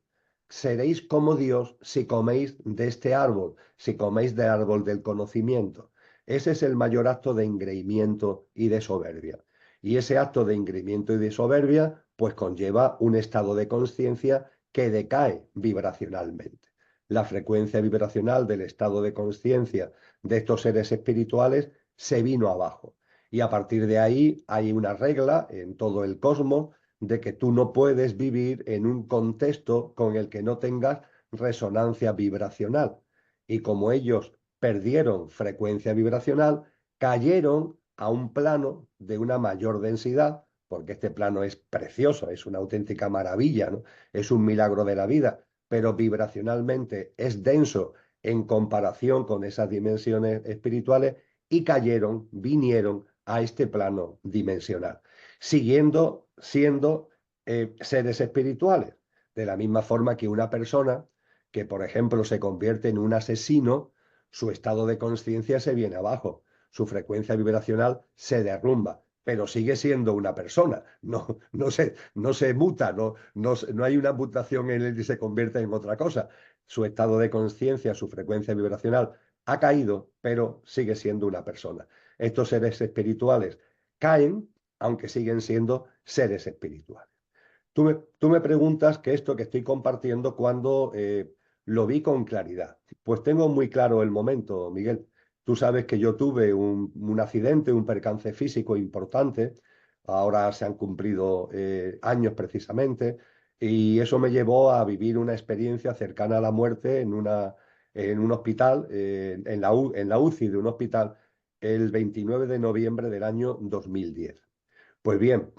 Speaker 2: Seréis como Dios si coméis de este árbol, si coméis del árbol del conocimiento. Ese es el mayor acto de engreimiento y de soberbia. Y ese acto de engreimiento y de soberbia, pues conlleva un estado de conciencia que decae vibracionalmente. La frecuencia vibracional del estado de conciencia de estos seres espirituales se vino abajo. Y a partir de ahí hay una regla en todo el cosmos de que tú no puedes vivir en un contexto con el que no tengas resonancia vibracional. Y como ellos perdieron frecuencia vibracional, cayeron a un plano de una mayor densidad, porque este plano es precioso, es una auténtica maravilla, ¿no? Es un milagro de la vida, pero vibracionalmente es denso en comparación con esas dimensiones espirituales, y cayeron, vinieron a este plano dimensional, siguiendo siendo seres espirituales, de la misma forma que una persona que, por ejemplo, se convierte en un asesino, su estado de conciencia se viene abajo, su frecuencia vibracional se derrumba, pero sigue siendo una persona, no se muta, no hay una mutación en él y se convierte en otra cosa. Su estado de conciencia, su frecuencia vibracional ha caído, pero sigue siendo una persona. Estos seres espirituales caen, aunque siguen siendo seres espirituales. Tú me preguntas que esto que estoy compartiendo, cuando lo vi con claridad. Pues tengo muy claro el momento, Miguel. Tú sabes que yo tuve un accidente, un percance físico importante. Ahora se han cumplido años precisamente, y eso me llevó a vivir una experiencia cercana a la muerte en un hospital, en la UCI de un hospital, el 29 de noviembre del año 2010. Pues bien,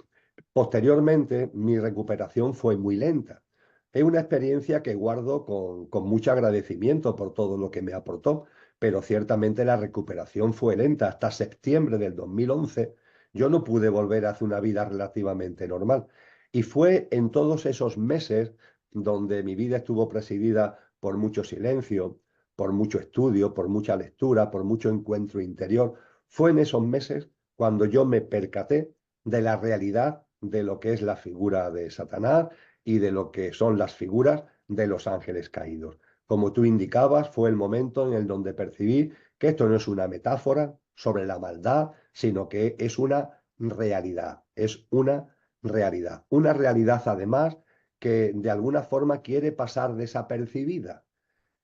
Speaker 2: posteriormente, mi recuperación fue muy lenta. Es una experiencia que guardo con mucho agradecimiento por todo lo que me aportó, pero ciertamente la recuperación fue lenta. Hasta septiembre del 2011 yo no pude volver a hacer una vida relativamente normal. Y fue en todos esos meses donde mi vida estuvo presidida por mucho silencio, por mucho estudio, por mucha lectura, por mucho encuentro interior. Fue en esos meses cuando yo me percaté de la realidad de lo que es la figura de Satanás y de lo que son las figuras de los ángeles caídos. Como tú indicabas, fue el momento en el donde percibí que esto no es una metáfora sobre la maldad, sino que es una realidad, es una realidad además que de alguna forma quiere pasar desapercibida.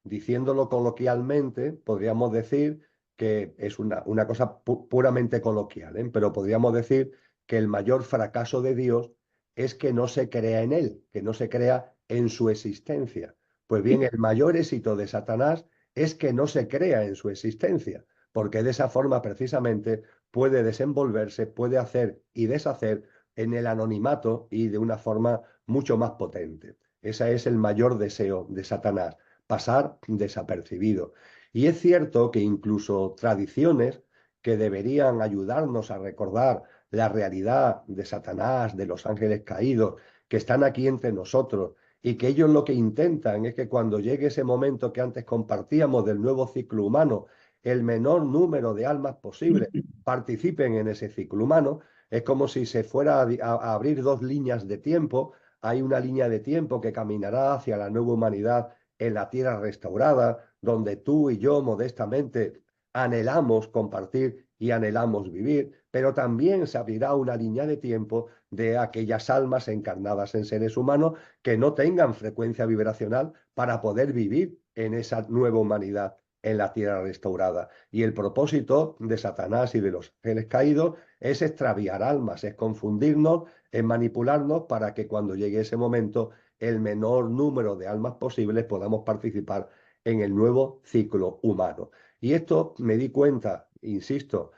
Speaker 2: Diciéndolo coloquialmente, podríamos decir que es una cosa puramente coloquial, ¿eh? Pero podríamos decir que el mayor fracaso de Dios es que no se crea en Él, que no se crea en su existencia. Pues bien, el mayor éxito de Satanás es que no se crea en su existencia, porque de esa forma precisamente puede desenvolverse, puede hacer y deshacer en el anonimato y de una forma mucho más potente. Ese es el mayor deseo de Satanás, pasar desapercibido. Y es cierto que incluso tradiciones que deberían ayudarnos a recordar la realidad de Satanás, de los ángeles caídos, que están aquí entre nosotros, y que ellos lo que intentan es que cuando llegue ese momento que antes compartíamos del nuevo ciclo humano, el menor número de almas posible participen en ese ciclo humano. Es como si se fuera a abrir dos líneas de tiempo. Hay una línea de tiempo que caminará hacia la nueva humanidad en la tierra restaurada, donde tú y yo modestamente anhelamos compartir y anhelamos vivir, pero también se abrirá una línea de tiempo de aquellas almas encarnadas en seres humanos que no tengan frecuencia vibracional para poder vivir en esa nueva humanidad en la tierra restaurada. Y el propósito de Satanás y de los ángeles caídos es extraviar almas, es confundirnos, es manipularnos para que cuando llegue ese momento el menor número de almas posibles podamos participar en el nuevo ciclo humano. Y esto me di cuenta, insisto,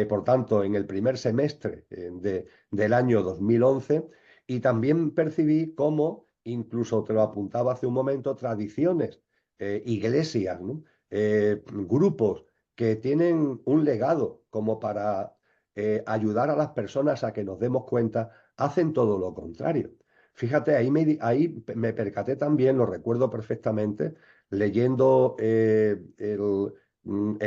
Speaker 2: por tanto, en el primer semestre del año 2011, y también percibí cómo, incluso te lo apuntaba hace un momento, tradiciones, iglesias, ¿no? Grupos que tienen un legado como para ayudar a las personas a que nos demos cuenta, hacen todo lo contrario. Fíjate, ahí me percaté también, lo recuerdo perfectamente, leyendo el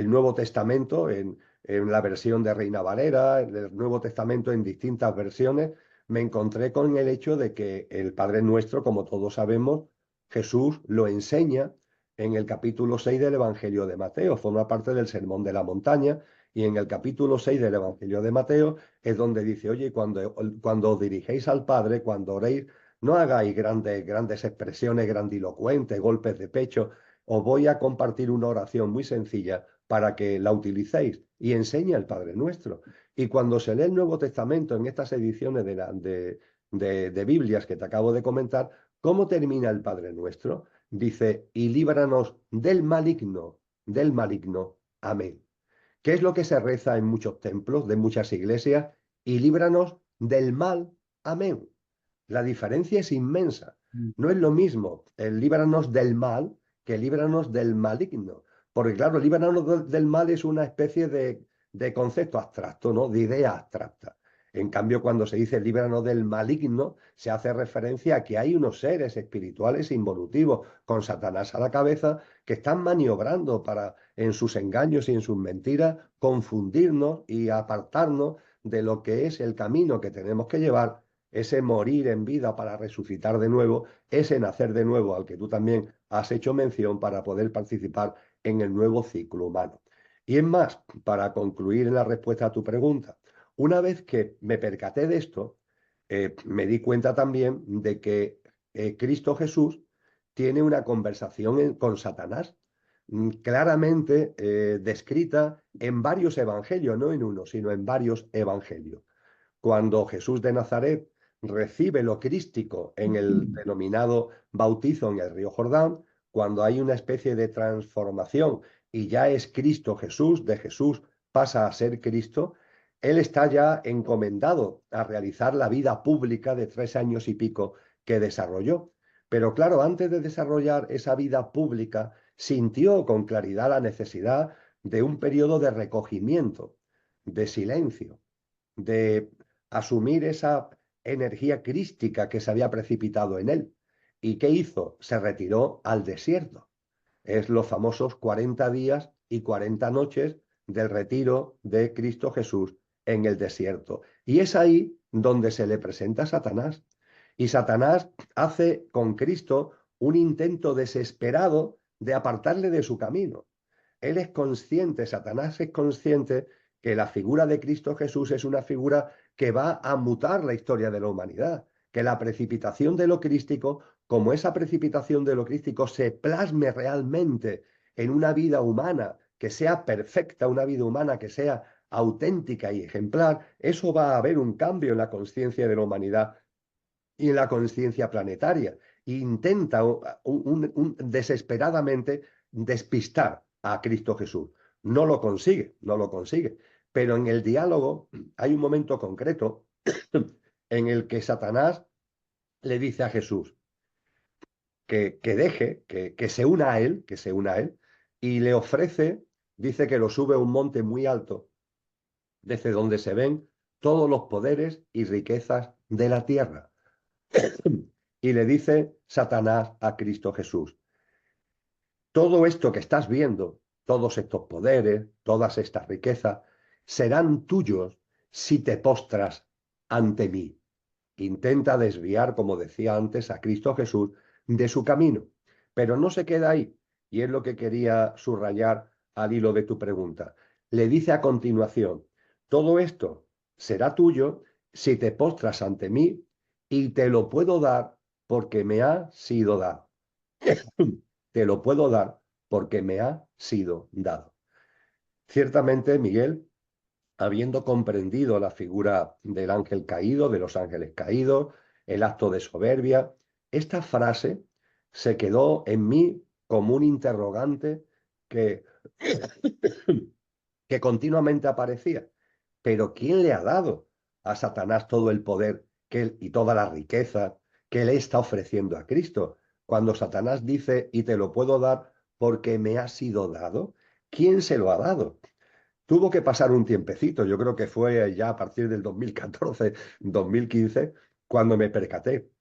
Speaker 2: Nuevo Testamento en la versión de Reina Valera, el Nuevo Testamento en distintas versiones, me encontré con el hecho de que el Padre Nuestro, como todos sabemos, Jesús lo enseña en el capítulo 6 del Evangelio de Mateo, forma parte del Sermón de la Montaña, y en el capítulo 6 del Evangelio de Mateo es donde dice, oye, cuando os dirigéis al Padre, cuando oréis, no hagáis grandes expresiones grandilocuentes, golpes de pecho. Os voy a compartir una oración muy sencilla para que la utilicéis y enseña el Padre Nuestro. Y cuando se lee el Nuevo Testamento en estas ediciones de Biblias que te acabo de comentar, ¿cómo termina el Padre Nuestro? Dice, y líbranos del maligno, del maligno. Amén. ¿Qué es lo que se reza en muchos templos, de muchas iglesias? Y líbranos del mal. Amén. La diferencia es inmensa. No es lo mismo el líbranos del mal que líbranos del maligno. Porque claro, líbranos del mal es una especie de concepto abstracto, ¿no? De idea abstracta. En cambio, cuando se dice líbranos del maligno, se hace referencia a que hay unos seres espirituales involutivos con Satanás a la cabeza que están maniobrando para, en sus engaños y en sus mentiras, confundirnos y apartarnos de lo que es el camino que tenemos que llevar, ese morir en vida para resucitar de nuevo, ese nacer de nuevo al que tú también has hecho mención para poder participar en el nuevo ciclo humano. Y es más, para concluir en la respuesta a tu pregunta, una vez que me percaté de esto, me di cuenta también de que Cristo Jesús tiene una conversación con Satanás, claramente descrita en varios evangelios, no en uno, sino en varios evangelios. Cuando Jesús de Nazaret recibe lo crístico en el denominado bautizo en el río Jordán, cuando hay una especie de transformación y ya es Cristo Jesús, de Jesús pasa a ser Cristo, él está ya encomendado a realizar la vida pública de 3 años y pico que desarrolló. Pero claro, antes de desarrollar esa vida pública, sintió con claridad la necesidad de un periodo de recogimiento, de silencio, de asumir esa energía crística que se había precipitado en él. ¿Y qué hizo? Se retiró al desierto. Es los famosos 40 días y 40 noches del retiro de Cristo Jesús en el desierto. Y es ahí donde se le presenta a Satanás. Y Satanás hace con Cristo un intento desesperado de apartarle de su camino. Él es consciente, Satanás es consciente que la figura de Cristo Jesús es una figura que va a mutar la historia de la humanidad, que la precipitación de lo crístico, como esa precipitación de lo crístico se plasme realmente en una vida humana que sea perfecta, una vida humana que sea auténtica y ejemplar, eso va a haber un cambio en la conciencia de la humanidad y en la conciencia planetaria. Intenta desesperadamente despistar a Cristo Jesús. No lo consigue, no lo consigue. Pero en el diálogo hay un momento concreto en el que Satanás le dice a Jesús que deje, que se una a él, que se una a él, y le ofrece, dice que lo sube a un monte muy alto, desde donde se ven todos los poderes y riquezas de la tierra. Y le dice Satanás a Cristo Jesús, todo esto que estás viendo, todos estos poderes, todas estas riquezas, serán tuyos si te postras ante mí. Intenta desviar, como decía antes, a Cristo Jesús de su camino. Pero no se queda ahí, y es lo que quería subrayar al hilo de tu pregunta. Le dice a continuación, todo esto será tuyo si te postras ante mí y te lo puedo dar porque me ha sido dado. Te lo puedo dar porque me ha sido dado. Ciertamente, Miguel, habiendo comprendido la figura del ángel caído, de los ángeles caídos, el acto de soberbia, esta frase se quedó en mí como un interrogante que, que continuamente aparecía. Pero ¿quién le ha dado a Satanás todo el poder que él, y toda la riqueza que le está ofreciendo a Cristo? Cuando Satanás dice, y te lo puedo dar porque me ha sido dado, ¿quién se lo ha dado? Tuvo que pasar un tiempecito, yo creo que fue ya a partir del 2014, 2015, cuando me percaté.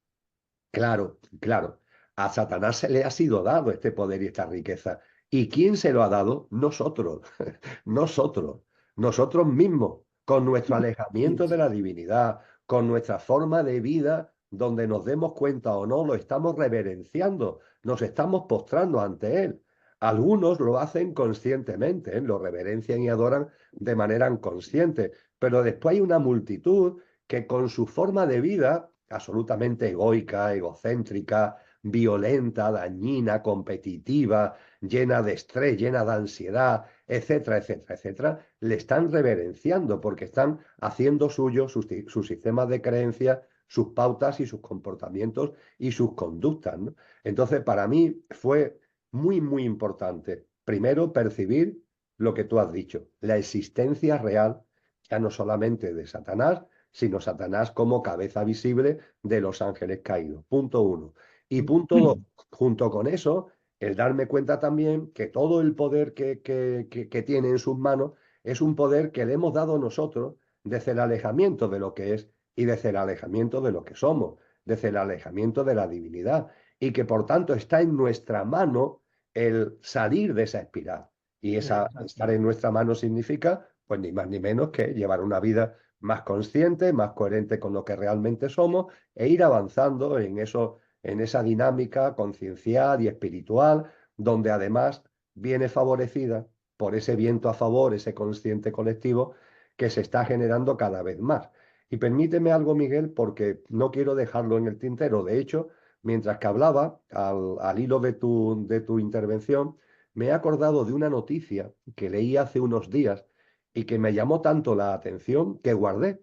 Speaker 2: Claro, claro, a Satanás se le ha sido dado este poder y esta riqueza. ¿Y quién se lo ha dado? Nosotros, nosotros, nosotros mismos, con nuestro alejamiento de la divinidad, con nuestra forma de vida, donde nos demos cuenta o no, lo estamos reverenciando, nos estamos postrando ante Él. Algunos lo hacen conscientemente, ¿eh? Lo reverencian y adoran de manera consciente, pero después hay una multitud que con su forma de vida absolutamente egoica, egocéntrica, violenta, dañina, competitiva, llena de estrés, llena de ansiedad, etcétera, etcétera, etcétera, le están reverenciando porque están haciendo suyo sus sistemas de creencias, sus pautas y sus comportamientos y sus conductas, ¿no? Entonces, para mí fue muy, muy importante, primero, percibir lo que tú has dicho, la existencia real, ya no solamente de Satanás, sino Satanás como cabeza visible de los ángeles caídos. Punto uno. Y punto dos, junto con eso, el darme cuenta también que todo el poder que tiene en sus manos es un poder que le hemos dado nosotros desde el alejamiento de lo que es y desde el alejamiento de lo que somos, desde el alejamiento de la divinidad, y que por tanto está en nuestra mano el salir de esa espiral. Y estar en nuestra mano significa, pues ni más ni menos que llevar una vida más consciente, más coherente con lo que realmente somos e ir avanzando en eso, en esa dinámica conciencial y espiritual, donde además viene favorecida por ese viento a favor, ese consciente colectivo que se está generando cada vez más. Y permíteme algo, Miguel, porque no quiero dejarlo en el tintero. De hecho, mientras que hablaba, al hilo de tu intervención, me he acordado de una noticia que leí hace unos días y que me llamó tanto la atención que guardé,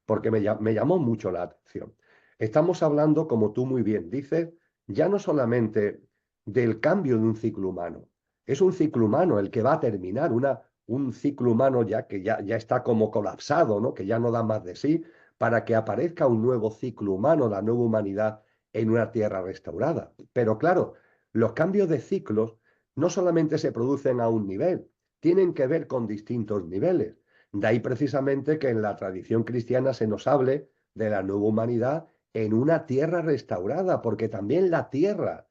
Speaker 2: porque me llamó mucho la atención. Estamos hablando, como tú muy bien dices, ya no solamente del cambio de un ciclo humano, es un ciclo humano el que va a terminar, un ciclo humano ya que ya está como colapsado, ¿no? Que ya no da más de sí, para que aparezca un nuevo ciclo humano, la nueva humanidad en una tierra restaurada. Pero claro, los cambios de ciclos no solamente se producen a un nivel, tienen que ver con distintos niveles. De ahí precisamente que en la tradición cristiana se nos hable de la nueva humanidad en una tierra restaurada, porque también la tierra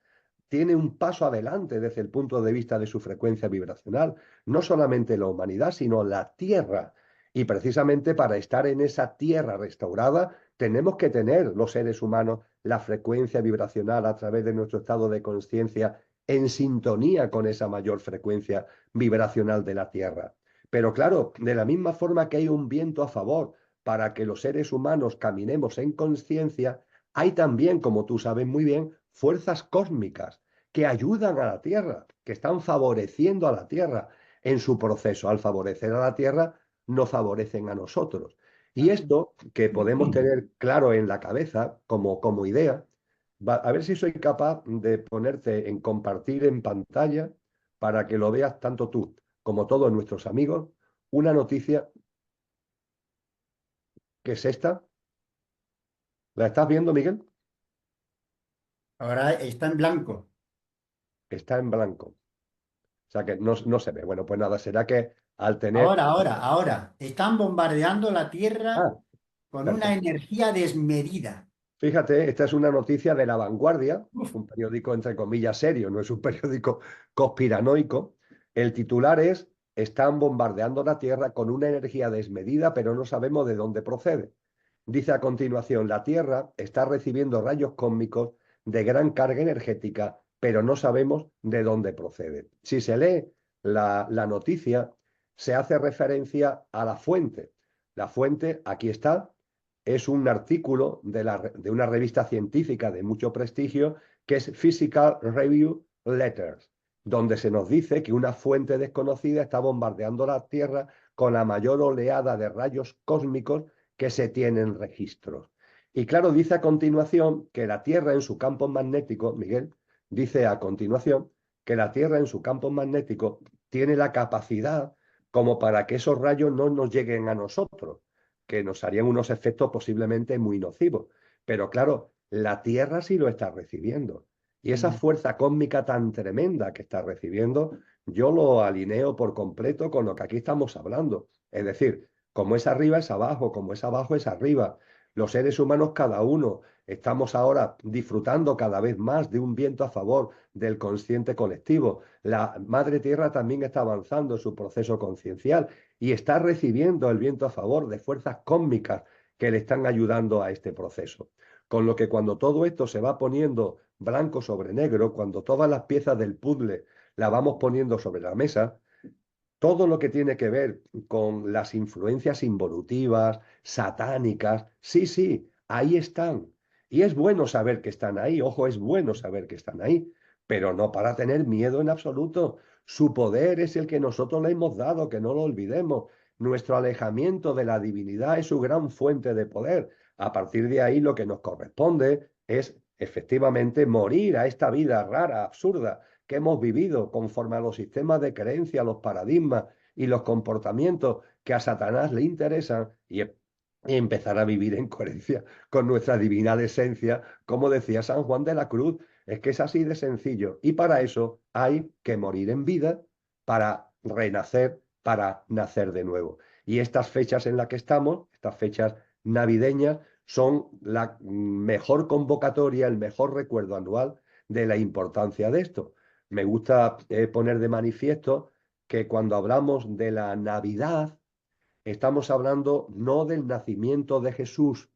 Speaker 2: tiene un paso adelante desde el punto de vista de su frecuencia vibracional. No solamente la humanidad, sino la Tierra. Y precisamente para estar en esa Tierra restaurada, tenemos que tener los seres humanos la frecuencia vibracional a través de nuestro estado de conciencia en sintonía con esa mayor frecuencia vibracional de la Tierra. Pero claro, de la misma forma que hay un viento a favor para que los seres humanos caminemos en conciencia, hay también, como tú sabes muy bien, fuerzas cósmicas que ayudan a la Tierra, que están favoreciendo a la Tierra en su proceso. Al favorecer a la Tierra, nos favorecen a nosotros. Y esto que podemos tener claro en la cabeza como idea, a ver si soy capaz de ponerte en compartir en pantalla para que lo veas tanto tú como todos nuestros amigos, una noticia que es esta. ¿La estás viendo, Miguel?
Speaker 1: Ahora está en blanco.
Speaker 2: Está en blanco. O sea que no se ve. Bueno, pues nada, será que al tener...
Speaker 1: Ahora. Están bombardeando la Tierra
Speaker 2: Ah,
Speaker 1: con una
Speaker 2: perfecto.
Speaker 1: energía desmedida.
Speaker 2: Fíjate, esta es una noticia de La Vanguardia,
Speaker 1: Uf.
Speaker 2: un periódico entre comillas serio, no es un periódico conspiranoico. El titular es: están bombardeando la Tierra con una energía desmedida, pero no sabemos de dónde procede. Dice a continuación: la Tierra está recibiendo rayos cósmicos de gran carga energética, pero no sabemos de dónde procede. Si se lee la noticia, se hace referencia a la fuente. La fuente, aquí está, es un artículo de una revista científica de mucho prestigio que es Physical Review Letters, donde se nos dice que una fuente desconocida está bombardeando la Tierra con la mayor oleada de rayos cósmicos que se tienen registros. Y claro, dice a continuación que la Tierra en su campo magnético, Miguel, dice a continuación que la Tierra en su campo magnético tiene la capacidad como para que esos rayos no nos lleguen a nosotros, que nos harían unos efectos posiblemente muy nocivos. Pero claro, la Tierra sí lo está recibiendo. Y esa fuerza cósmica tan tremenda que está recibiendo, yo lo alineo por completo con lo que aquí estamos hablando. Es decir, como es arriba es abajo, como es abajo es arriba. Los seres humanos, cada uno, estamos ahora disfrutando cada vez más de un viento a favor del consciente colectivo. La Madre Tierra también está avanzando en su proceso conciencial y está recibiendo el viento a favor de fuerzas cósmicas que le están ayudando a este proceso. Con lo que cuando todo esto se va poniendo blanco sobre negro, cuando todas las piezas del puzzle la vamos poniendo sobre la mesa, todo lo que tiene que ver con las influencias involutivas, satánicas, sí, sí, ahí están. Y es bueno saber que están ahí, ojo, es bueno saber que están ahí, pero no para tener miedo en absoluto. Su poder es el que nosotros le hemos dado, que no lo olvidemos. Nuestro alejamiento de la divinidad es su gran fuente de poder. A partir de ahí lo que nos corresponde es efectivamente morir a esta vida rara, absurda, que hemos vivido conforme a los sistemas de creencia, los paradigmas y los comportamientos que a Satanás le interesan y empezar a vivir en coherencia con nuestra divina esencia, como decía San Juan de la Cruz. Es que es así de sencillo. Y para eso hay que morir en vida para renacer, para nacer de nuevo. Y estas fechas en las que estamos, estas fechas navideñas, son la mejor convocatoria, el mejor recuerdo anual de la importancia de esto. Me gusta poner de manifiesto que cuando hablamos de la Navidad, estamos hablando no del nacimiento de Jesús.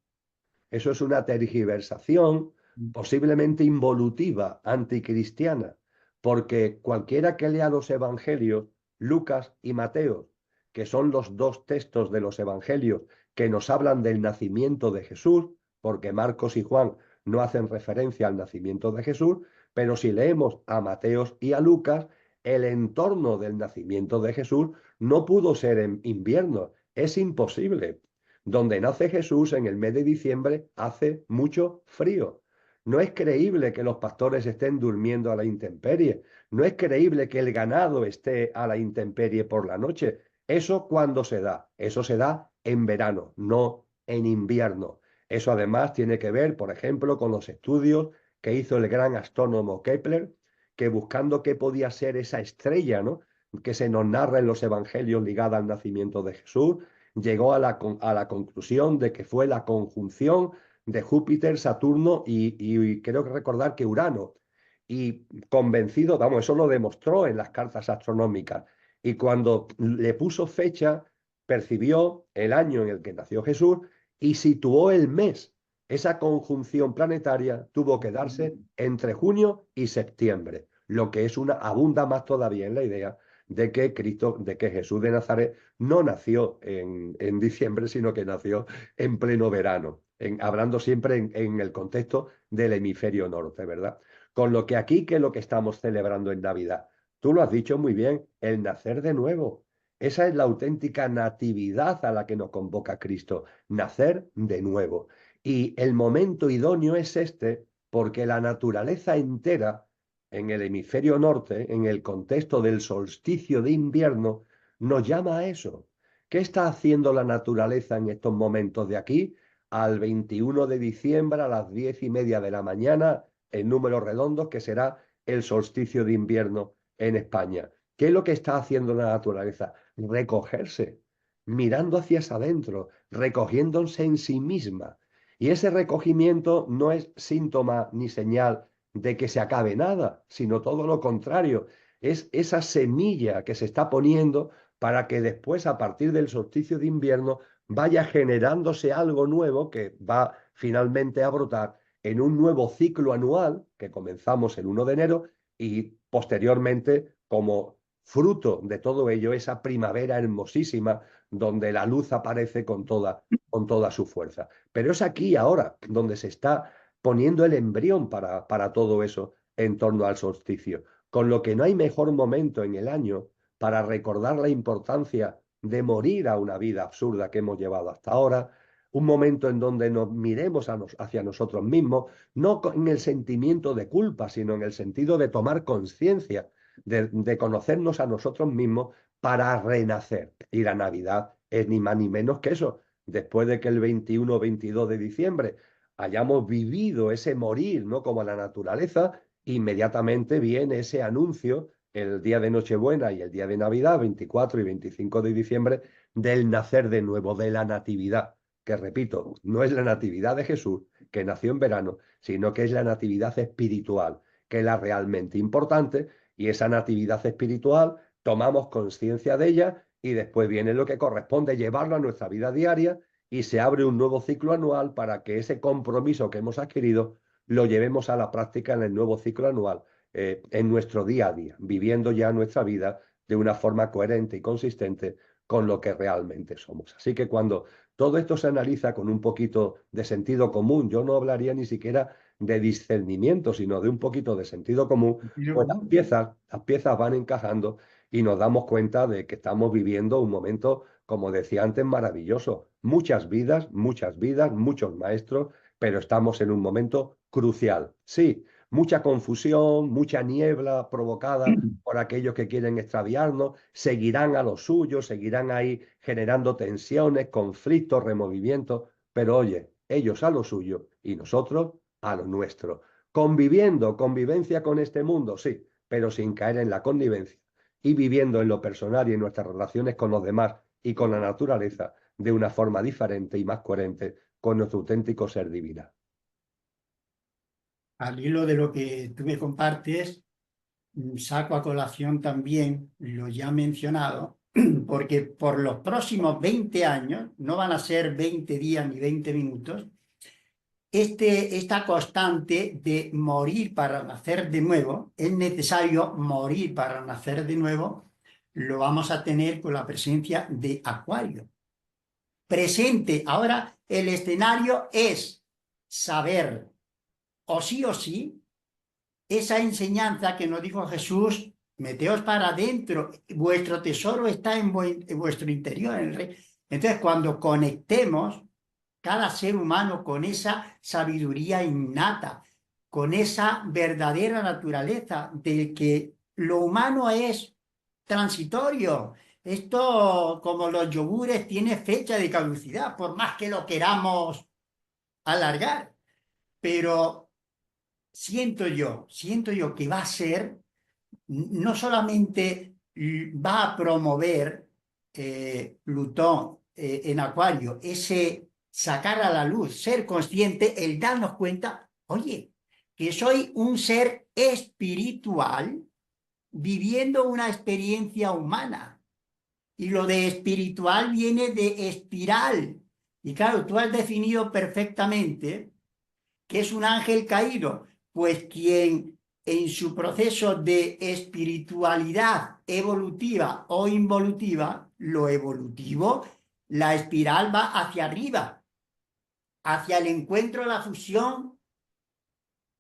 Speaker 2: Eso es una tergiversación posiblemente involutiva, anticristiana, porque cualquiera que lea los evangelios, Lucas y Mateo, que son los dos textos de los evangelios que nos hablan del nacimiento de Jesús, porque Marcos y Juan no hacen referencia al nacimiento de Jesús, pero si leemos a Mateos y a Lucas, el entorno del nacimiento de Jesús no pudo ser en invierno, es imposible. Donde nace Jesús en el mes de diciembre hace mucho frío. No es creíble que los pastores estén durmiendo a la intemperie. No es creíble que el ganado esté a la intemperie por la noche. ¿Eso cuándo se da? Eso se da en verano, no en invierno. Eso además tiene que ver, por ejemplo, con los estudios que hizo el gran astrónomo Kepler, que buscando qué podía ser esa estrella, ¿no?, que se nos narra en los evangelios ligada al nacimiento de Jesús, llegó a la conclusión de que fue la conjunción de Júpiter, Saturno y creo que recordar que Urano. y convencido, vamos, eso lo demostró en las cartas astronómicas. Y cuando le puso fecha, percibió el año en el que nació Jesús y situó el mes. Esa conjunción planetaria tuvo que darse entre junio y septiembre, lo que es abunda más todavía en la idea de que de que Jesús de Nazaret no nació en diciembre, sino que nació en pleno verano, hablando siempre en el contexto del hemisferio norte, ¿verdad? Con lo que aquí, ¿qué es lo que estamos celebrando en Navidad? Tú lo has dicho muy bien, el nacer de nuevo. Esa es la auténtica natividad a la que nos convoca Cristo, nacer de nuevo. Y el momento idóneo es este, porque la naturaleza entera, en el hemisferio norte, en el contexto del solsticio de invierno, nos llama a eso. ¿Qué está haciendo la naturaleza en estos momentos de aquí? Al 21 de diciembre a las 10:30 de la mañana, en números redondos, que será el solsticio de invierno en España. ¿Qué es lo que está haciendo la naturaleza? Recogerse, mirando hacia adentro, recogiéndose en sí misma. Y ese recogimiento no es síntoma ni señal de que se acabe nada, sino todo lo contrario. Es esa semilla que se está poniendo para que después, a partir del solsticio de invierno, vaya generándose algo nuevo que va finalmente a brotar en un nuevo ciclo anual que comenzamos el 1 de enero y posteriormente, como fruto de todo ello, esa primavera hermosísima donde la luz aparece con toda su fuerza. Pero es aquí ahora donde se está poniendo el embrión para todo eso en torno al solsticio, con lo que no hay mejor momento en el año para recordar la importancia de morir a una vida absurda que hemos llevado hasta ahora, un momento en donde nos miremos hacia nosotros mismos, no en el sentimiento de culpa, sino en el sentido de tomar conciencia, de conocernos a nosotros mismos para renacer. Y la Navidad es ni más ni menos que eso. Después de que el 21 o 22 de diciembre hayamos vivido ese morir, ¿no? Como la naturaleza, inmediatamente viene ese anuncio el día de Nochebuena y el día de Navidad, 24 y 25 de diciembre, del nacer de nuevo, de la natividad, que repito, no es la natividad de Jesús, que nació en verano, sino que es la natividad espiritual, que es la realmente importante, y esa natividad espiritual tomamos conciencia de ella y después viene lo que corresponde, llevarlo a nuestra vida diaria y se abre un nuevo ciclo anual para que ese compromiso que hemos adquirido lo llevemos a la práctica en el nuevo ciclo anual, en nuestro día a día, viviendo ya nuestra vida de una forma coherente y consistente con lo que realmente somos. Así que cuando todo esto se analiza con un poquito de sentido común, yo no hablaría ni siquiera de discernimiento, sino de un poquito de sentido común, pues las piezas van encajando y nos damos cuenta de que estamos viviendo un momento, como decía antes, maravilloso. Muchas vidas, muchos maestros, pero estamos en un momento crucial. Sí, mucha confusión, mucha niebla provocada por aquellos que quieren extraviarnos, seguirán a lo suyo, seguirán ahí generando tensiones, conflictos, removimientos, pero oye, ellos a lo suyo y nosotros a lo nuestro. Convivencia con este mundo, sí, pero sin caer en la connivencia y viviendo en lo personal y en nuestras relaciones con los demás y con la naturaleza de una forma diferente y más coherente con nuestro auténtico ser divino.
Speaker 1: Al hilo de lo que tú me compartes, saco a colación también lo ya mencionado, porque por los próximos 20 años, no van a ser 20 días ni 20 minutos, esta constante de morir para nacer de nuevo, es necesario morir para nacer de nuevo, lo vamos a tener con la presencia de Acuario. Presente, ahora el escenario es saber, o sí, esa enseñanza que nos dijo Jesús, meteos para adentro, vuestro tesoro está en vuestro interior. Entonces, cuando conectemos cada ser humano con esa sabiduría innata, con esa verdadera naturaleza de que lo humano es transitorio. Esto, como los yogures, tiene fecha de caducidad, por más que lo queramos alargar. Pero siento yo que va a ser, no solamente va a promover Plutón en Acuario, ese sacar a la luz, ser consciente, el darnos cuenta, oye, que soy un ser espiritual viviendo una experiencia humana. Y lo de espiritual viene de espiral. Y claro, tú has definido perfectamente que es un ángel caído, pues quien en su proceso de espiritualidad evolutiva o involutiva, lo evolutivo, la espiral va hacia arriba, hacia el encuentro, la fusión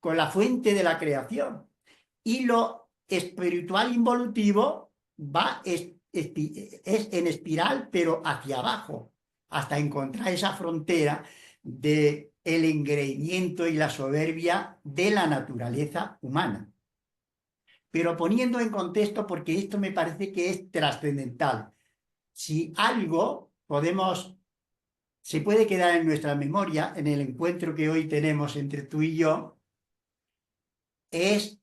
Speaker 1: con la fuente de la creación. Y lo espiritual involutivo va es en espiral, pero hacia abajo, hasta encontrar esa frontera de el engreimiento y la soberbia de la naturaleza humana. Pero poniendo en contexto, porque esto me parece que es trascendental. Si algo se puede quedar en nuestra memoria, en el encuentro que hoy tenemos entre tú y yo, es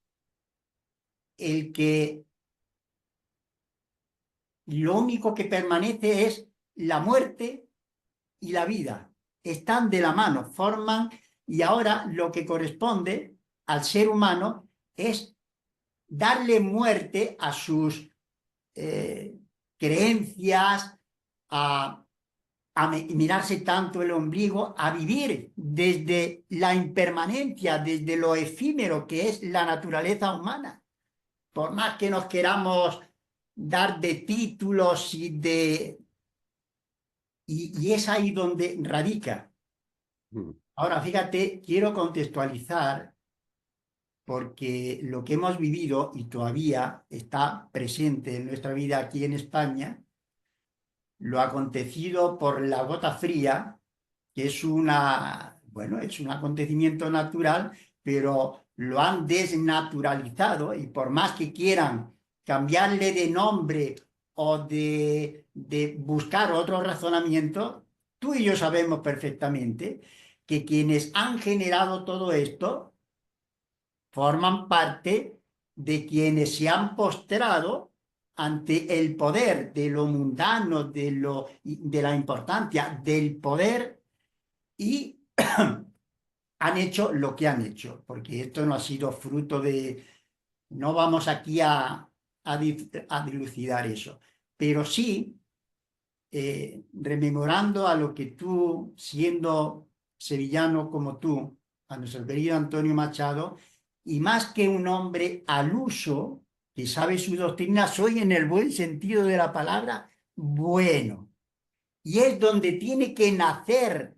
Speaker 1: el que lo único que permanece es la muerte y la vida. Están de la mano, forman, y ahora lo que corresponde al ser humano es darle muerte a sus creencias, a mirarse tanto el ombligo, a vivir desde la impermanencia, desde lo efímero que es la naturaleza humana. Por más que nos queramos dar de títulos y es ahí donde radica.
Speaker 2: Mm.
Speaker 1: Ahora, fíjate, quiero contextualizar porque lo que hemos vivido y todavía está presente en nuestra vida aquí en España, lo acontecido por la gota fría, que es bueno, es un acontecimiento natural, pero lo han desnaturalizado y por más que quieran cambiarle de nombre o de buscar otro razonamiento, tú y yo sabemos perfectamente que quienes han generado todo esto forman parte de quienes se han postrado ante el poder de lo mundano, de la importancia del poder y han hecho lo que han hecho, porque esto no ha sido fruto de... No vamos aquí a dilucidar eso, pero sí, rememorando a lo que tú, siendo sevillano como tú, a nuestro querido Antonio Machado, y más que un hombre al uso, que sabe su doctrina, soy en el buen sentido de la palabra, bueno. Y es donde tiene que nacer,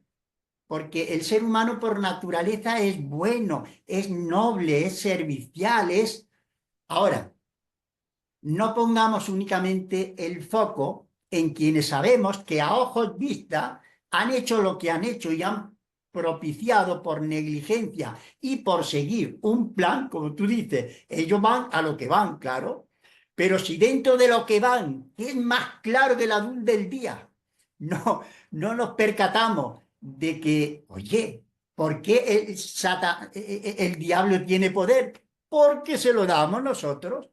Speaker 1: porque el ser humano por naturaleza es bueno, es noble, es servicial, es... Ahora, no pongamos únicamente el foco en quienes sabemos que a ojos vista han hecho lo que han hecho y han propiciado por negligencia y por seguir un plan, como tú dices, ellos van a lo que van, claro, pero si dentro de lo que van es más claro que la luz del día, no nos percatamos de que, oye, ¿por qué el diablo tiene poder? Porque se lo damos nosotros.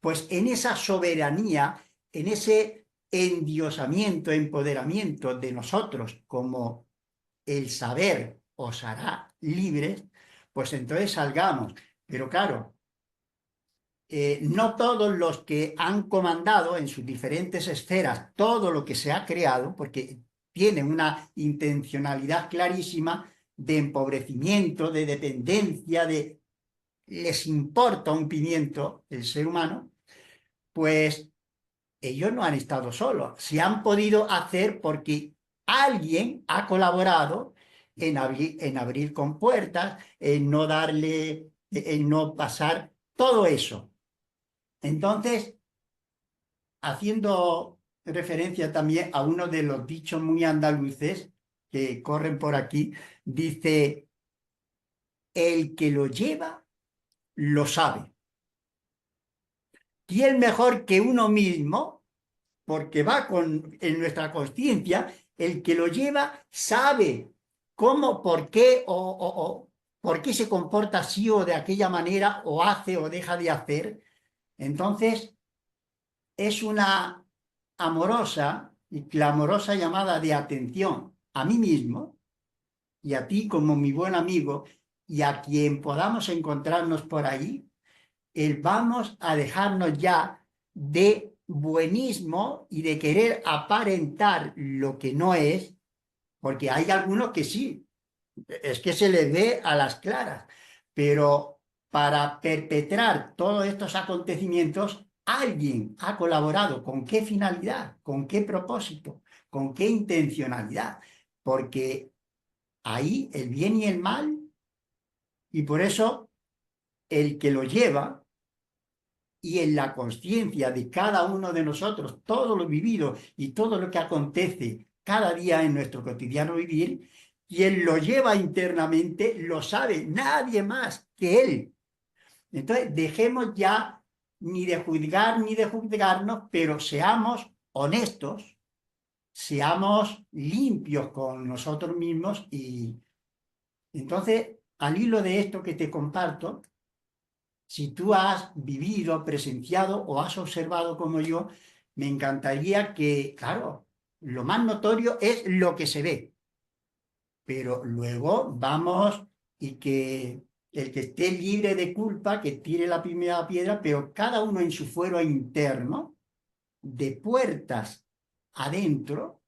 Speaker 1: Pues en esa soberanía, en ese endiosamiento, empoderamiento de nosotros como el saber os hará libres, pues entonces salgamos. Pero claro, no todos los que han comandado en sus diferentes esferas todo lo que se ha creado, porque tienen una intencionalidad clarísima de empobrecimiento, de dependencia, les importa un pimiento el ser humano, pues ellos no han estado solos, se han podido hacer porque alguien ha colaborado en abrir compuertas, en no darle, en no pasar todo eso. Entonces, haciendo referencia también a uno de los dichos muy andaluces que corren por aquí, dice, el que lo lleva, lo sabe. Y el mejor que uno mismo porque va en nuestra conciencia, el que lo lleva sabe cómo, por qué o por qué se comporta así o de aquella manera o hace o deja de hacer. Entonces, es una amorosa y clamorosa llamada de atención a mí mismo y a ti como mi buen amigo y a quien podamos encontrarnos por ahí, vamos a dejarnos ya de buenismo y de querer aparentar lo que no es, porque hay algunos que sí, es que se les ve a las claras, pero para perpetrar todos estos acontecimientos, alguien ha colaborado. ¿Con qué finalidad? ¿Con qué propósito? ¿Con qué intencionalidad? Porque ahí el bien y el mal, y por eso el que lo lleva y en la conciencia de cada uno de nosotros, todo lo vivido y todo lo que acontece cada día en nuestro cotidiano vivir, quien lo lleva internamente lo sabe nadie más que él. Entonces, dejemos ya ni de juzgar ni de juzgarnos, pero seamos honestos, seamos limpios con nosotros mismos y entonces, al hilo de esto que te comparto, si tú has vivido, presenciado o has observado como yo, me encantaría que, claro, lo más notorio es lo que se ve, pero luego vamos y que el que esté libre de culpa, que tire la primera piedra, pero cada uno en su fuero interno, de puertas adentro,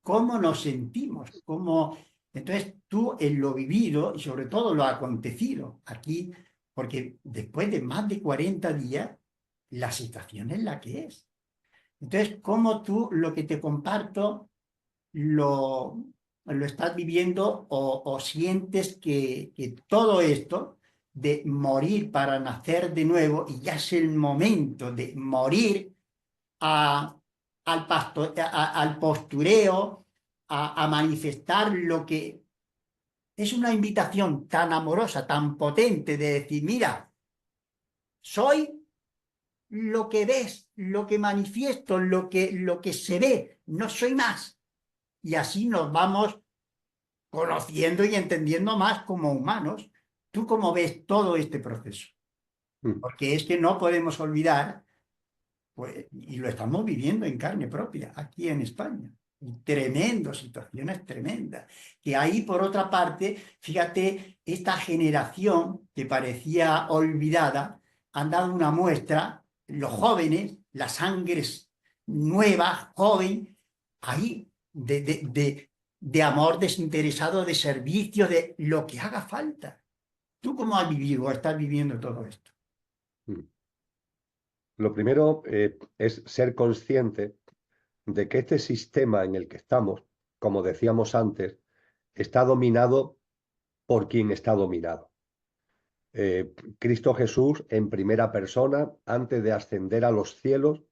Speaker 1: cómo nos sentimos, cómo... Entonces tú en lo vivido y sobre todo lo acontecido aquí, porque después de más de 40 días, la situación es la que es. Entonces, cómo tú lo que te comparto lo estás viviendo o sientes que todo esto de morir para nacer de nuevo y ya es el momento de morir a, al postureo, a manifestar lo que es una invitación tan amorosa, tan potente de decir, mira, soy lo que ves, lo que manifiesto, lo que se ve, no soy más. Y así nos vamos conociendo y entendiendo más como humanos. ¿Tú cómo ves todo este proceso?
Speaker 2: Mm.
Speaker 1: Porque es que no podemos olvidar, pues, y lo estamos viviendo en carne propia, aquí en España. Tremendo, situaciones tremendas. Que ahí, por otra parte, fíjate, esta generación que parecía olvidada, han dado una muestra, los jóvenes, la sangre nueva, joven, ahí, de amor desinteresado, de servicio, de lo que haga falta. ¿Tú cómo has vivido o estás viviendo todo esto?
Speaker 2: Mm. Lo primero es ser consciente de que este sistema en el que estamos, como decíamos antes, está dominado por quien está dominado. Cristo Jesús en primera persona, antes de ascender a los cielos,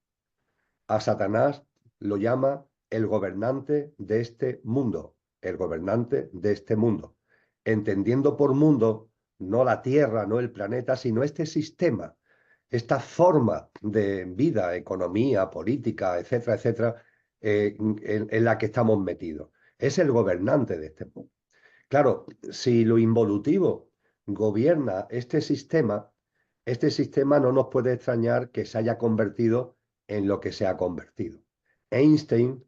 Speaker 2: a Satanás lo llama el gobernante de este mundo, el gobernante de este mundo, entendiendo por mundo no la Tierra, no el planeta, sino este sistema, esta forma de vida, economía, política, etcétera, etcétera, en la que estamos metidos. Es el gobernante de este mundo. Claro, si lo involutivo gobierna este sistema no nos puede extrañar que se haya convertido en lo que se ha convertido.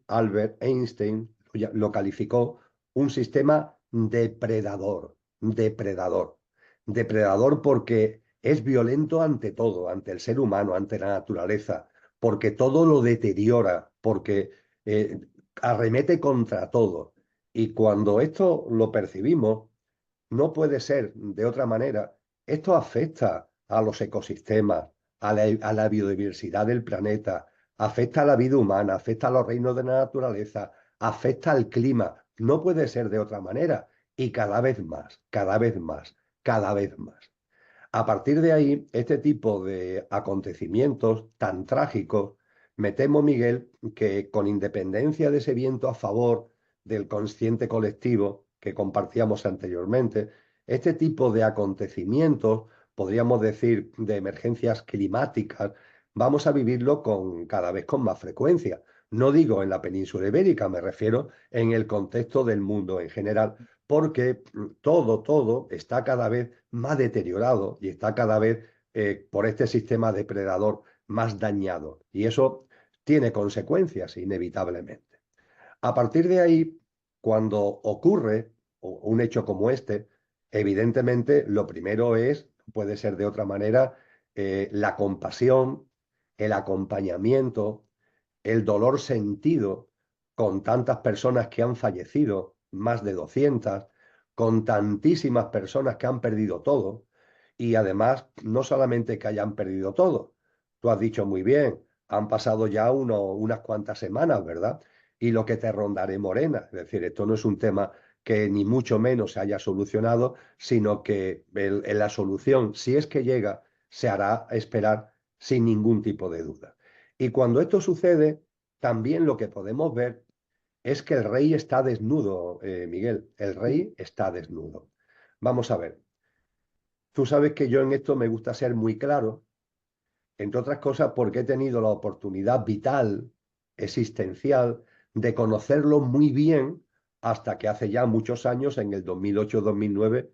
Speaker 2: Albert Einstein, lo calificó un sistema depredador, depredador. Depredador porque es violento ante todo, ante el ser humano, ante la naturaleza, porque todo lo deteriora, porque arremete contra todo. Y cuando esto lo percibimos, no puede ser de otra manera. Esto afecta a los ecosistemas, a la biodiversidad del planeta, afecta a la vida humana, afecta a los reinos de la naturaleza, afecta al clima. No puede ser de otra manera. Y cada vez más, cada vez más, cada vez más. A partir de ahí, este tipo de acontecimientos tan trágicos, me temo, Miguel, que con independencia de ese viento a favor del consciente colectivo que compartíamos anteriormente, este tipo de acontecimientos, podríamos decir, de emergencias climáticas, vamos a vivirlo cada vez con más frecuencia. No digo en la península ibérica, me refiero en el contexto del mundo en general, porque todo está cada vez más deteriorado y está cada vez por este sistema depredador más dañado. Y eso tiene consecuencias inevitablemente. A partir de ahí, cuando ocurre un hecho como este, Evidentemente, lo primero es, puede ser de otra manera, la compasión, el acompañamiento, el dolor sentido con tantas personas que han fallecido, más de 200, con tantísimas personas que han perdido todo, y además no solamente que hayan perdido todo, tú has dicho muy bien, han pasado ya unas cuantas semanas, ¿verdad? Y lo que te rondaré morena, es decir, esto no es un tema que ni mucho menos se haya solucionado, sino que en la solución, si es que llega, se hará esperar sin ningún tipo de duda. Y cuando esto sucede, también lo que podemos ver es que el rey está desnudo, Miguel. El rey está desnudo. Vamos a ver. Tú sabes que yo en esto me gusta ser muy claro, entre otras cosas porque he tenido la oportunidad vital, existencial, de conocerlo muy bien hasta que hace ya muchos años, en el 2008-2009,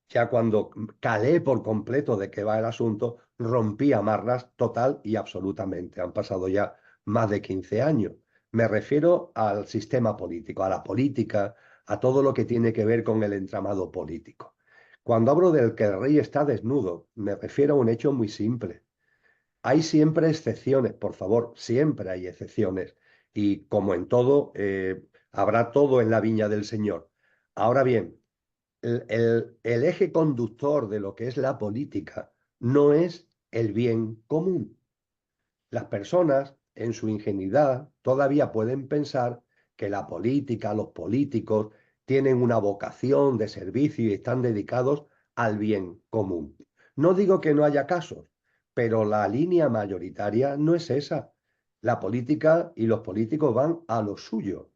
Speaker 2: ya cuando calé por completo de qué va el asunto, rompí amarras total y absolutamente. Han pasado ya más de 15 años. Me refiero al sistema político, a la política, a todo lo que tiene que ver con el entramado político. Cuando hablo del que el rey está desnudo, me refiero a un hecho muy simple. Hay siempre excepciones, por favor, siempre hay excepciones. Y como en todo, habrá todo en la viña del Señor. Ahora bien, el eje conductor de lo que es la política no es el bien común. Las personas, en su ingenuidad, todavía pueden pensar que la política, los políticos, tienen una vocación de servicio y están dedicados al bien común. No digo que no haya casos, pero la línea mayoritaria no es esa. La política y los políticos van a lo suyo,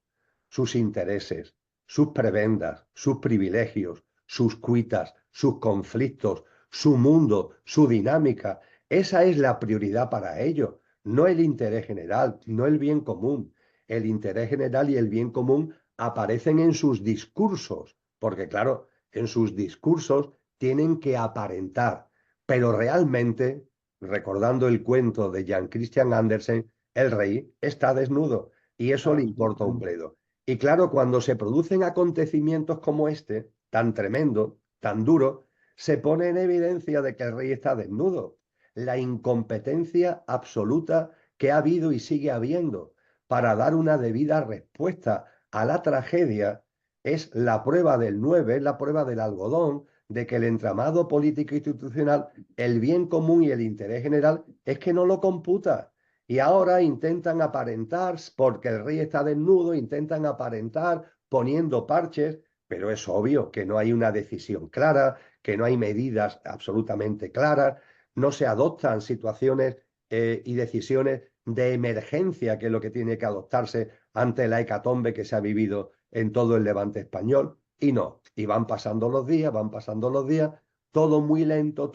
Speaker 2: sus intereses, sus prebendas, sus privilegios, sus cuitas, sus conflictos, su mundo, su dinámica. Esa es la prioridad para ellos, no el interés general, no el bien común. El interés general y el bien común aparecen en sus discursos, porque claro, en sus discursos tienen que aparentar, pero realmente, recordando el cuento de Jan Christian Andersen, el rey está desnudo y eso le importa un bledo. Y claro, cuando se producen acontecimientos como este, tan tremendo, tan duro, se pone en evidencia de que el rey está desnudo. La incompetencia absoluta que ha habido y sigue habiendo para dar una debida respuesta a la tragedia es la prueba del 9, es la prueba del algodón, de que el entramado político institucional, el bien común y el interés general, es que no lo computa. Y ahora intentan aparentar, porque el rey está desnudo, intentan aparentar poniendo parches, pero es obvio que no hay una decisión clara, que no hay medidas absolutamente claras, no se adoptan situaciones y decisiones de emergencia, que es lo que tiene que adoptarse ante la hecatombe que se ha vivido en todo el levante español, y no, y van pasando los días, todo muy lento,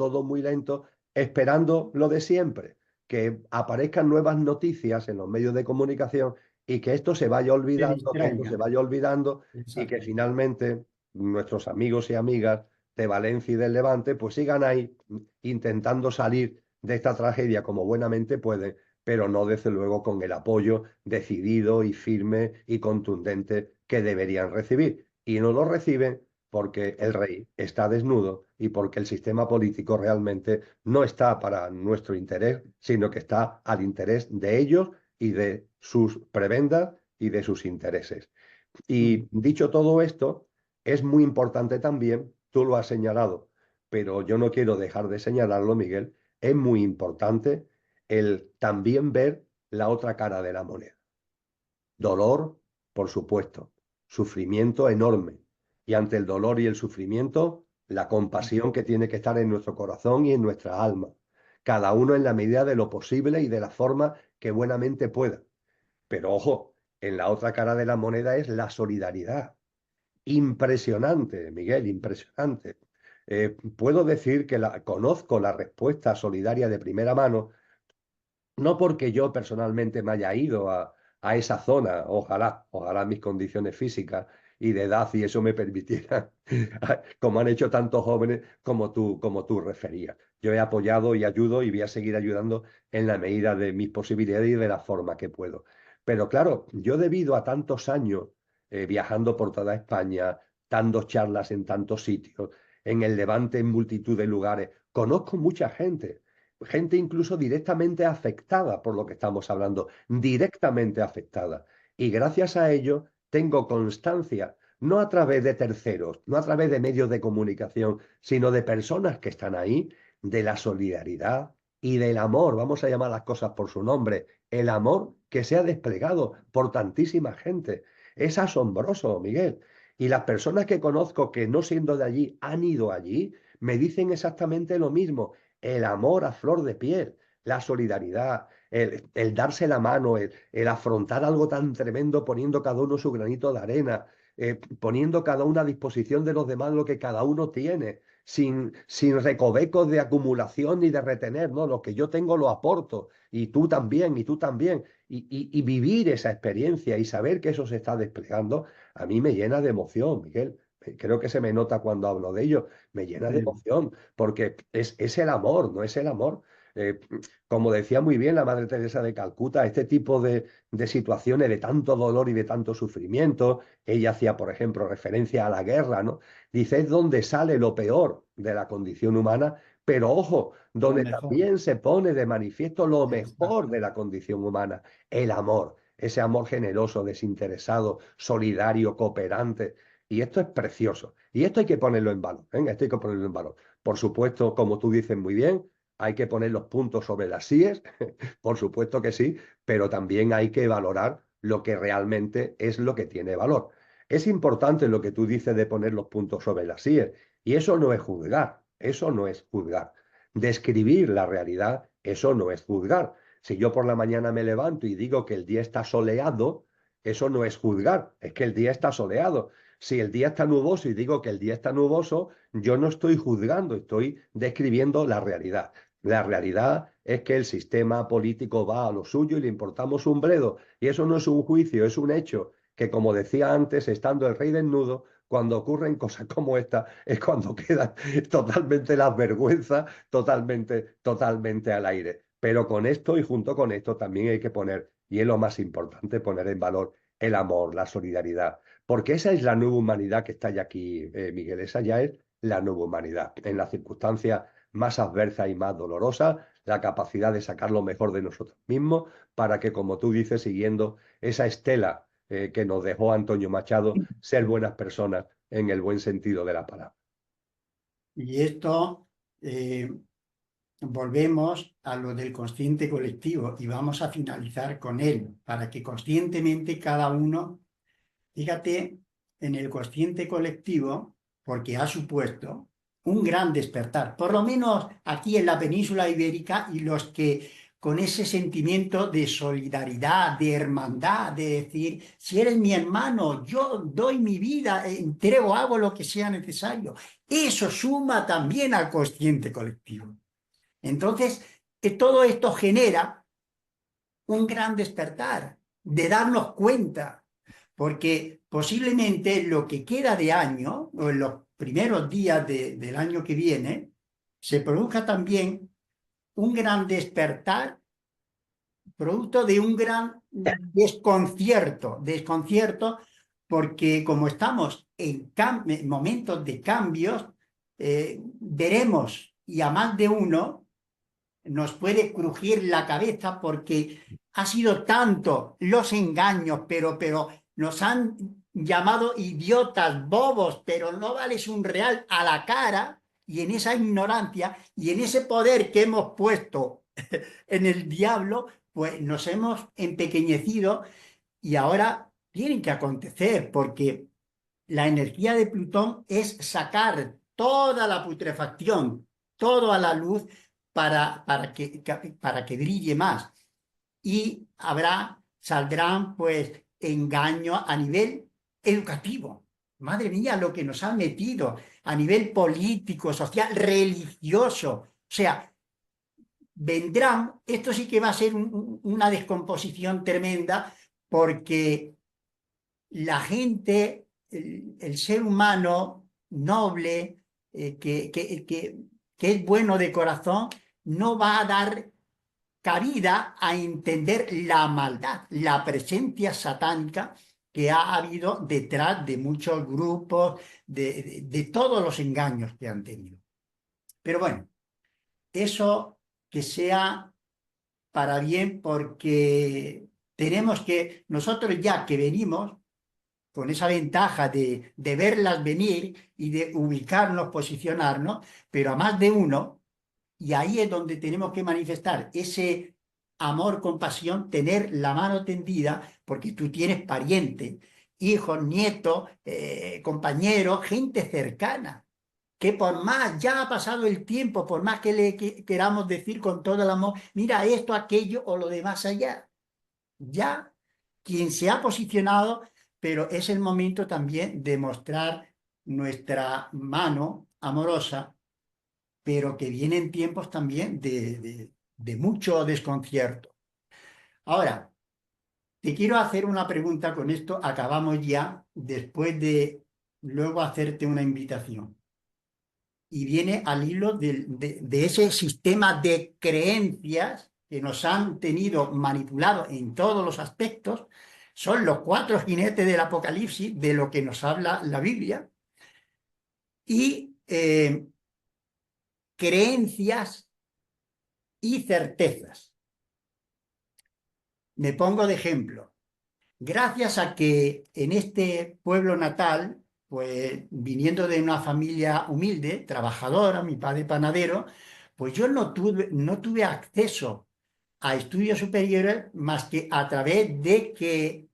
Speaker 2: esperando lo de siempre, que aparezcan nuevas noticias en los medios de comunicación y que esto se vaya
Speaker 1: Se
Speaker 2: olvidando, que esto se
Speaker 1: distraigan.
Speaker 2: vaya olvidando y que
Speaker 1: Exacto.
Speaker 2: finalmente nuestros amigos y amigas de Valencia y del Levante pues sigan ahí intentando salir de esta tragedia como buenamente pueden, pero no desde luego con el apoyo decidido y firme y contundente que deberían recibir. Y no lo reciben porque el rey está desnudo y porque el sistema político realmente no está para nuestro interés, sino que está al interés de ellos y de sus prebendas y de sus intereses. Y dicho todo esto, es muy importante también, tú lo has señalado, pero yo no quiero dejar de señalarlo, Miguel, es muy importante el también ver la otra cara de la moneda. Dolor, por supuesto, sufrimiento enorme. Y ante el dolor y el sufrimiento, la compasión que tiene que estar en nuestro corazón y en nuestra alma. Cada uno en la medida de lo posible y de la forma que buenamente pueda. Pero ojo, en la otra cara de la moneda es la solidaridad. Impresionante, Miguel, impresionante. Puedo decir que conozco la respuesta solidaria de primera mano, no porque yo personalmente me haya ido a esa zona, ojalá mis condiciones físicas y de edad y eso me permitiera, como han hecho tantos jóvenes como tú referías. Yo he apoyado y ayudo y voy a seguir ayudando en la medida de mis posibilidades y de la forma que puedo. Pero claro, yo debido a tantos años viajando por toda España, dando charlas en tantos sitios, en el Levante, en multitud de lugares. Conozco mucha gente, gente incluso directamente afectada por lo que estamos hablando, directamente afectada. Y gracias a ello tengo constancia, no a través de terceros, no a través de medios de comunicación, sino de personas que están ahí, de la solidaridad y del amor, vamos a llamar las cosas por su nombre, el amor que se ha desplegado por tantísima gente. Es asombroso, Miguel. Y las personas que conozco que no siendo de allí han ido allí, me dicen exactamente lo mismo. El amor a flor de piel, la solidaridad, el darse la mano, el afrontar algo tan tremendo poniendo cada uno su granito de arena, poniendo cada uno a disposición de los demás lo que cada uno tiene, sin recovecos de acumulación ni de retener, ¿no? Lo que yo tengo lo aporto, y tú también, y tú también. Y vivir esa experiencia y saber que eso se está desplegando, a mí me llena de emoción, Miguel. Creo que se me nota cuando hablo de ello, me llena de
Speaker 1: Sí.
Speaker 2: emoción, porque es el amor, no es el amor. Eh, Como decía muy bien la Madre Teresa de Calcuta, este tipo de situaciones de tanto dolor y de tanto sufrimiento, ella hacía, por ejemplo, referencia a la guerra, ¿no? Dice, es donde sale lo peor de la condición humana, pero ojo,
Speaker 1: Lo
Speaker 2: donde
Speaker 1: mejor.
Speaker 2: también se pone de manifiesto lo mejor de
Speaker 1: Exacto.
Speaker 2: la condición humana, el amor, ese amor generoso, desinteresado, solidario, cooperante. Y esto es precioso. Y esto hay que ponerlo en valor, ¿eh? Esto hay que ponerlo en valor. Por supuesto, como tú dices muy bien, hay que poner los puntos sobre las síes, por supuesto que sí, pero también hay que valorar lo que realmente es lo que tiene valor. Es importante lo que tú dices de poner los puntos sobre las síes, y eso no es juzgar, eso no es juzgar. Describir la realidad, eso no es juzgar. Si yo por la mañana me levanto y digo que el día está soleado, eso no es juzgar, es que el día está soleado. Si el día está nuboso y digo que el día está nuboso, yo no estoy juzgando, estoy describiendo la realidad. La realidad es que el sistema político va a lo suyo y le importamos un bledo. Y eso no es un juicio, es un hecho que, como decía antes, estando el rey desnudo, cuando ocurren cosas como esta, es cuando quedan totalmente las vergüenzas, totalmente al aire. Pero con esto y junto con esto también hay que poner, y es lo más importante, poner en valor el amor, la solidaridad, porque esa es la nueva humanidad que está ya aquí, Miguel, esa ya es la nueva humanidad. En las circunstancias más adversa y más dolorosa, la capacidad de sacar lo mejor de nosotros mismos para que, como tú dices, siguiendo esa estela que nos dejó Antonio Machado, ser buenas personas en el buen sentido de la palabra.
Speaker 1: Y esto, volvemos a lo del consciente colectivo y vamos a finalizar con él, para que conscientemente cada uno, fíjate, en el consciente colectivo, porque ha supuesto un gran despertar, por lo menos aquí en la península ibérica, y los que con ese sentimiento de solidaridad, de hermandad, de decir, si eres mi hermano, yo doy mi vida, entrego, hago lo que sea necesario. Eso suma también al consciente colectivo. Entonces, todo esto genera un gran despertar, de darnos cuenta, porque posiblemente lo que queda de año, o en los primeros días del año que viene, se produzca también un gran despertar, producto de un gran desconcierto, porque como estamos en momentos de cambios, veremos, y a más de uno, nos puede crujir la cabeza porque ha sido tanto los engaños, pero nos han llamado idiotas, bobos, pero no vales un real a la cara, y en esa ignorancia y en ese poder que hemos puesto en el diablo, pues nos hemos empequeñecido, y ahora tienen que acontecer porque la energía de Plutón es sacar toda la putrefacción, todo a la luz para que brille más. Y saldrán pues engaños a nivel educativo. Madre mía, lo que nos han metido a nivel político, social, religioso. O sea, esto sí que va a ser una descomposición tremenda, porque la gente, el ser humano noble, que es bueno de corazón, no va a dar cabida a entender la maldad, la presencia satánica que ha habido detrás de muchos grupos, de todos los engaños que han tenido. Pero bueno, eso que sea para bien, porque tenemos que, nosotros ya que venimos con esa ventaja de verlas venir y de ubicarnos, posicionarnos, pero a más de uno, y ahí es donde tenemos que manifestar ese amor, compasión, tener la mano tendida, porque tú tienes parientes, hijos, nietos, compañeros, gente cercana, que por más, ya ha pasado el tiempo, por más que le queramos decir con todo el amor, mira esto, aquello o lo demás allá, ya quien se ha posicionado, pero es el momento también de mostrar nuestra mano amorosa, pero que vienen tiempos también de mucho desconcierto. Ahora, te quiero hacer una pregunta con esto, acabamos ya, después de luego hacerte una invitación. Y viene al hilo de ese sistema de creencias que nos han tenido manipulados en todos los aspectos. Son los cuatro jinetes del Apocalipsis, de lo que nos habla la Biblia, y creencias y certezas. Me pongo de ejemplo. Gracias a que en este pueblo natal, pues viniendo de una familia humilde, trabajadora, mi padre panadero, pues yo no tuve acceso a estudios superiores más que a través de que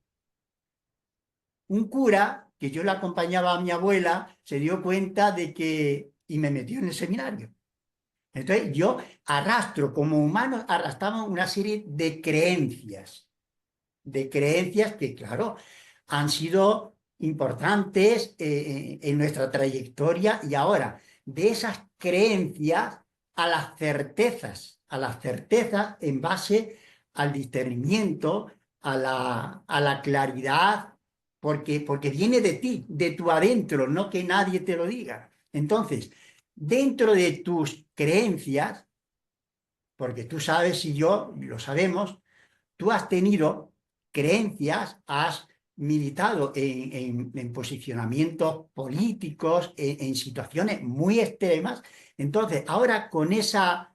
Speaker 1: un cura, que yo le acompañaba a mi abuela, se dio cuenta de que, y me metió en el seminario. Entonces yo arrastro, como humano, arrastraba una serie de creencias que, claro, han sido importantes en nuestra trayectoria y ahora, de esas creencias a las certezas en base al discernimiento, a la claridad, porque viene de ti, de tu adentro, no que nadie te lo diga. Entonces, dentro de tus creencias, porque tú sabes y yo lo sabemos, tú has tenido creencias, has militado en posicionamientos políticos, en situaciones muy extremas. Entonces, ahora con esa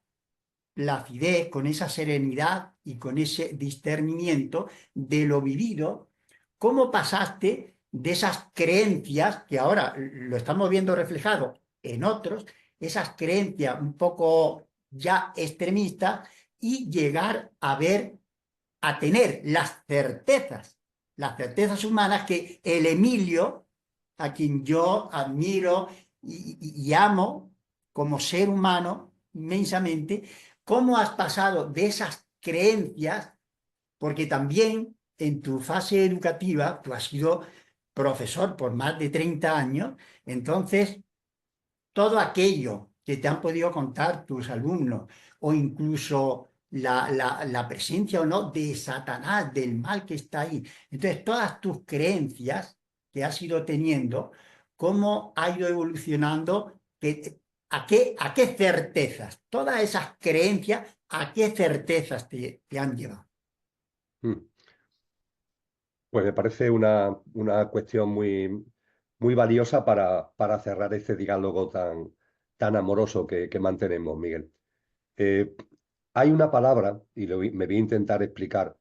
Speaker 1: placidez, con esa serenidad y con ese discernimiento de lo vivido, ¿cómo pasaste de esas creencias que ahora lo estamos viendo reflejado en otros, esas creencias un poco ya extremistas, y llegar a ver, a tener las certezas humanas que el Emilio, a quien yo admiro y amo como ser humano inmensamente, cómo has pasado de esas creencias, porque también en tu fase educativa tú has sido profesor por más de 30 años, entonces todo aquello que te han podido contar tus alumnos o incluso la presencia o no de Satanás, del mal que está ahí. Entonces, todas tus creencias que has ido teniendo, cómo ha ido evolucionando, a qué certezas, todas esas creencias, a qué certezas te han llevado.
Speaker 2: Mm. Pues me parece una cuestión muy valiosa para cerrar este diálogo tan amoroso que mantenemos, Miguel. Eh, Hay una palabra, y me voy a intentar explicar,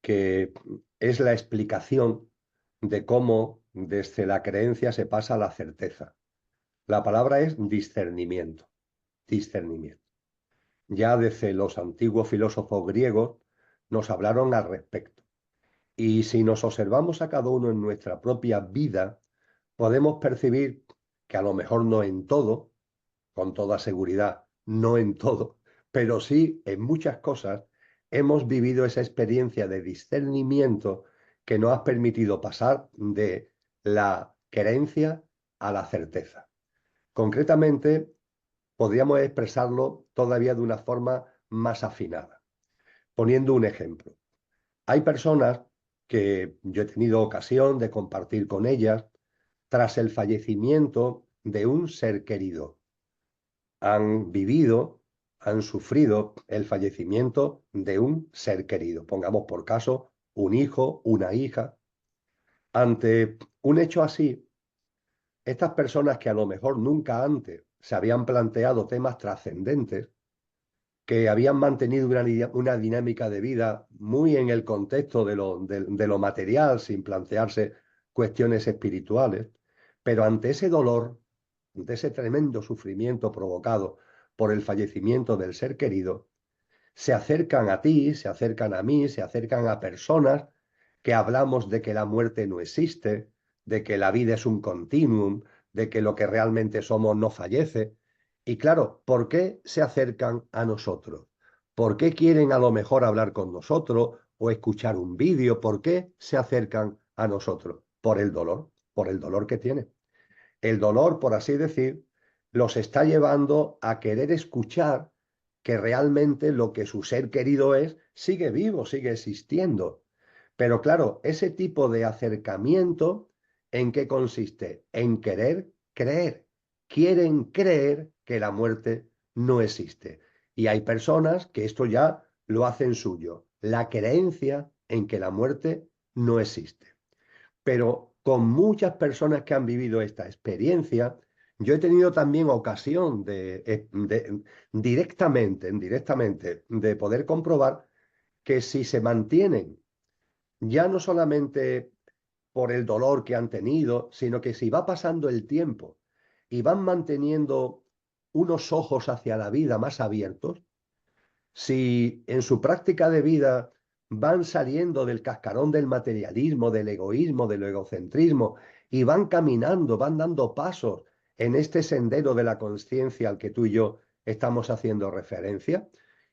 Speaker 2: que es la explicación de cómo desde la creencia se pasa a la certeza. La palabra es discernimiento, discernimiento. Ya desde los antiguos filósofos griegos nos hablaron al respecto. Y si nos observamos a cada uno en nuestra propia vida, podemos percibir que a lo mejor no en todo, con toda seguridad, no en todo, pero sí en muchas cosas, hemos vivido esa experiencia de discernimiento que nos ha permitido pasar de la creencia a la certeza. Concretamente, podríamos expresarlo todavía de una forma más afinada. Poniendo un ejemplo, hay personas que yo he tenido ocasión de compartir con ellas tras el fallecimiento de un ser querido. Han vivido, han sufrido el fallecimiento de un ser querido. Pongamos por caso un hijo, una hija. Ante un hecho así, estas personas que a lo mejor nunca antes se habían planteado temas trascendentes, que habían mantenido una dinámica de vida muy en el contexto de lo material, sin plantearse cuestiones espirituales, pero ante ese dolor, ante ese tremendo sufrimiento provocado por el fallecimiento del ser querido, se acercan a ti, se acercan a mí, se acercan a personas que hablamos de que la muerte no existe, de que la vida es un continuum, de que lo que realmente somos no fallece. Y claro, ¿por qué se acercan a nosotros? ¿Por qué quieren a lo mejor hablar con nosotros o escuchar un vídeo? ¿Por qué se acercan a nosotros? Por el dolor que tienen. El dolor, por así decir, los está llevando a querer escuchar que realmente lo que su ser querido es sigue vivo, sigue existiendo. Pero claro, ese tipo de acercamiento, ¿en qué consiste? En querer creer. Quieren creer que la muerte no existe. Y hay personas que esto ya lo hacen suyo, la creencia en que la muerte no existe. Pero con muchas personas que han vivido esta experiencia, yo he tenido también ocasión directamente, de poder comprobar que si se mantienen, ya no solamente por el dolor que han tenido, sino que si va pasando el tiempo y van manteniendo unos ojos hacia la vida más abiertos, si en su práctica de vida van saliendo del cascarón del materialismo, del egoísmo, del egocentrismo, y van caminando, van dando pasos en este sendero de la conciencia al que tú y yo estamos haciendo referencia,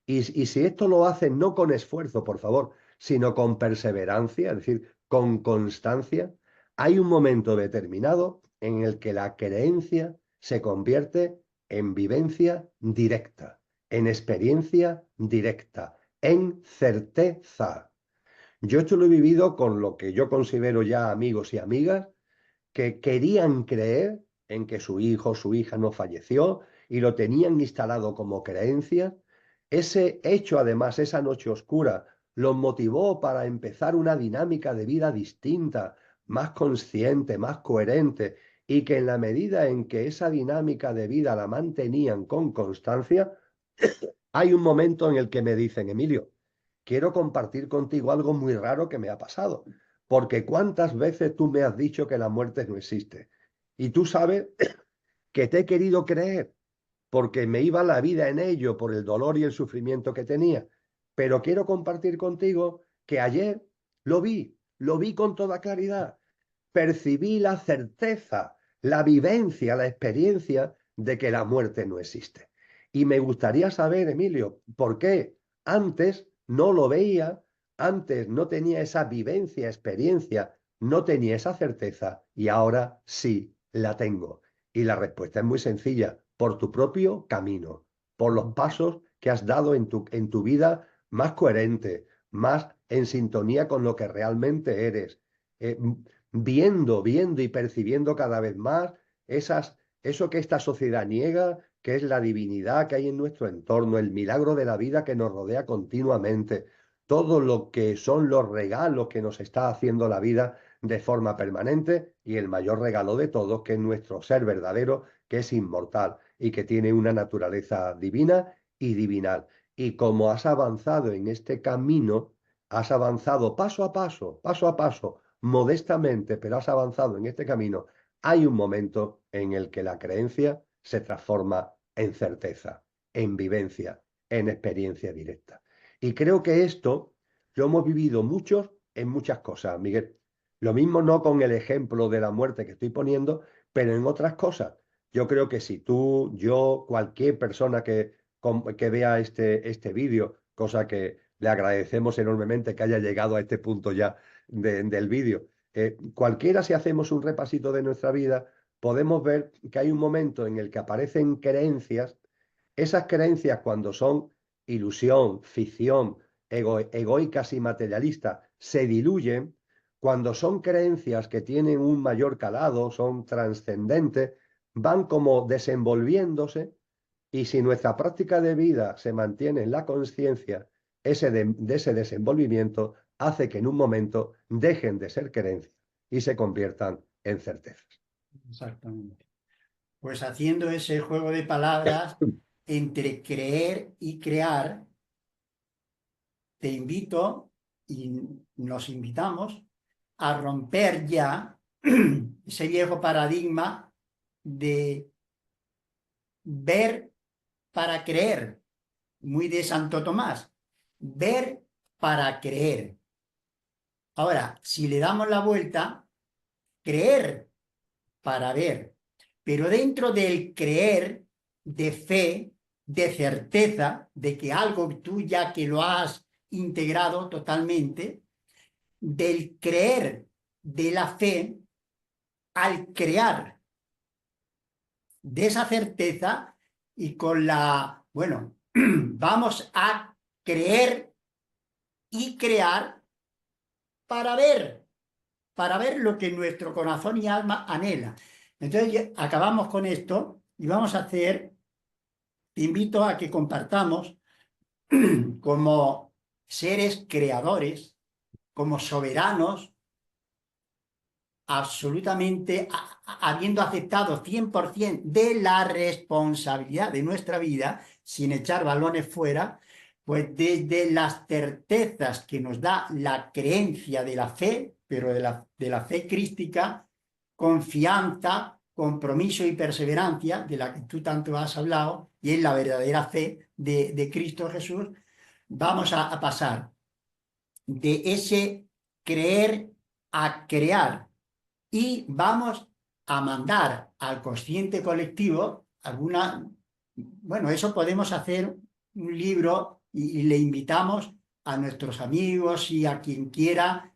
Speaker 2: y si esto lo hacen no con esfuerzo, por favor, sino con perseverancia, es decir, con constancia, hay un momento determinado en el que la creencia se convierte en vivencia directa, en experiencia directa, en certeza. Yo esto lo he vivido con lo que yo considero ya amigos y amigas que querían creer en que su hijo o su hija no falleció y lo tenían instalado como creencia. Ese hecho, además, esa noche oscura, los motivó para empezar una dinámica de vida distinta, más consciente, más coherente, y que en la medida en que esa dinámica de vida la mantenían con constancia, hay un momento en el que me dicen, Emilio, quiero compartir contigo algo muy raro que me ha pasado, porque cuántas veces tú me has dicho que la muerte no existe. Y tú sabes que te he querido creer, porque me iba la vida en ello por el dolor y el sufrimiento que tenía. Pero quiero compartir contigo que ayer lo vi con toda claridad. Percibí la certeza, la vivencia, la experiencia de que la muerte no existe. Y me gustaría saber, Emilio, por qué antes no lo veía, antes no tenía esa vivencia, experiencia, no tenía esa certeza y ahora sí la tengo. Y la respuesta es muy sencilla, por tu propio camino, por los pasos que has dado en tu vida más coherente, más en sintonía con lo que realmente eres. Eh, viendo y percibiendo cada vez más eso que esta sociedad niega, que es la divinidad que hay en nuestro entorno, el milagro de la vida que nos rodea continuamente, todo lo que son los regalos que nos está haciendo la vida de forma permanente y el mayor regalo de todos, que es nuestro ser verdadero, que es inmortal y que tiene una naturaleza divina y divinal. Y como has avanzado en este camino, has avanzado paso a paso, modestamente, pero has avanzado en este camino, hay un momento en el que la creencia se transforma en certeza, en vivencia, en experiencia directa. Y creo que esto lo hemos vivido muchos en muchas cosas, Miguel. Lo mismo no con el ejemplo de la muerte que estoy poniendo, pero en otras cosas. Yo creo que si tú, yo, cualquier persona que vea este vídeo, cosa que le agradecemos enormemente que haya llegado a este punto ya del vídeo, cualquiera si hacemos un repasito de nuestra vida, podemos ver que hay un momento en el que aparecen creencias. Esas creencias, cuando son ilusión, ficción, egoicas y materialistas, se diluyen. Cuando son creencias que tienen un mayor calado, son trascendentes, van como desenvolviéndose, y si nuestra práctica de vida se mantiene en la conciencia, de ese desenvolvimiento hace que en un momento dejen de ser creencias y se conviertan en certezas.
Speaker 1: Exactamente. Pues haciendo ese juego de palabras entre creer y crear, te invito y nos invitamos a romper ya ese viejo paradigma de ver para creer, muy de Santo Tomás, ver para creer. Ahora, si le damos la vuelta, creer para ver, pero dentro del creer, de fe, de certeza, de que algo tú ya que lo has integrado totalmente, del creer, de la fe, al crear, de esa certeza y con la, bueno, vamos a creer y crear para ver lo que nuestro corazón y alma anhela. Entonces acabamos con esto y vamos a hacer, te invito a que compartamos como seres creadores, como soberanos, absolutamente habiendo aceptado 100% de la responsabilidad de nuestra vida, sin echar balones fuera, pues desde las certezas que nos da la creencia de la fe, pero de la fe crística, confianza, compromiso y perseverancia, de la que tú tanto has hablado, y es la verdadera fe de Cristo Jesús, vamos a pasar de ese creer a crear y vamos a mandar al consciente colectivo alguna, bueno, eso podemos hacer un libro y le invitamos a nuestros amigos y a quien quiera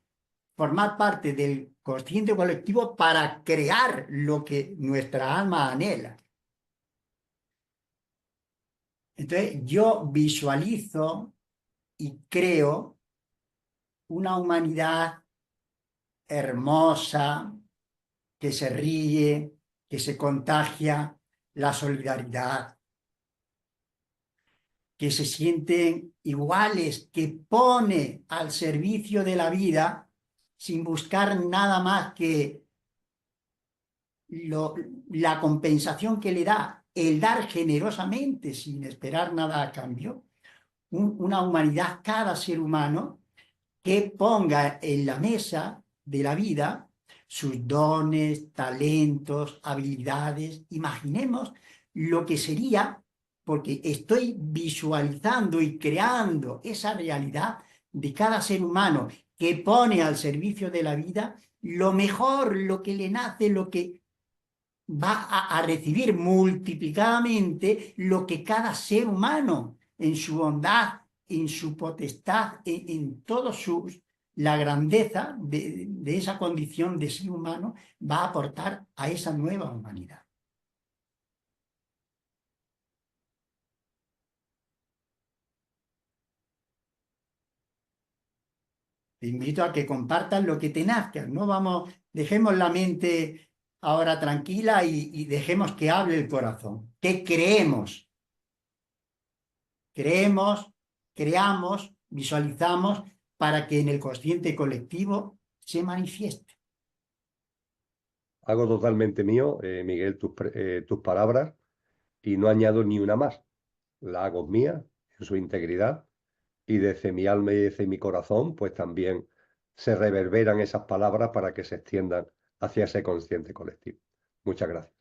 Speaker 1: formar parte del consciente colectivo para crear lo que nuestra alma anhela. Entonces, yo visualizo y creo una humanidad hermosa, que se ríe, que se contagia la solidaridad, que se sienten iguales, que pone al servicio de la vida sin buscar nada más que la compensación que le da el dar generosamente sin esperar nada a cambio. Una humanidad, cada ser humano, que ponga en la mesa de la vida sus dones, talentos, habilidades. Imaginemos lo que sería, porque estoy visualizando y creando esa realidad de cada ser humano que pone al servicio de la vida lo mejor, lo que le nace, lo que va a recibir multiplicadamente lo que cada ser humano en su bondad, en su potestad, en todo su, la grandeza de esa condición de ser humano va a aportar a esa nueva humanidad. Te invito a que compartas lo que te nazca, no vamos, dejemos la mente ahora tranquila y dejemos que hable el corazón. ¿Qué creemos? Creemos, creamos, visualizamos para que en el consciente colectivo se manifieste.
Speaker 2: Hago totalmente mío, Miguel, tus palabras y no añado ni una más. La hago mía en su integridad y desde mi alma y desde mi corazón, pues también se reverberan esas palabras para que se extiendan hacia ese consciente colectivo. Muchas gracias.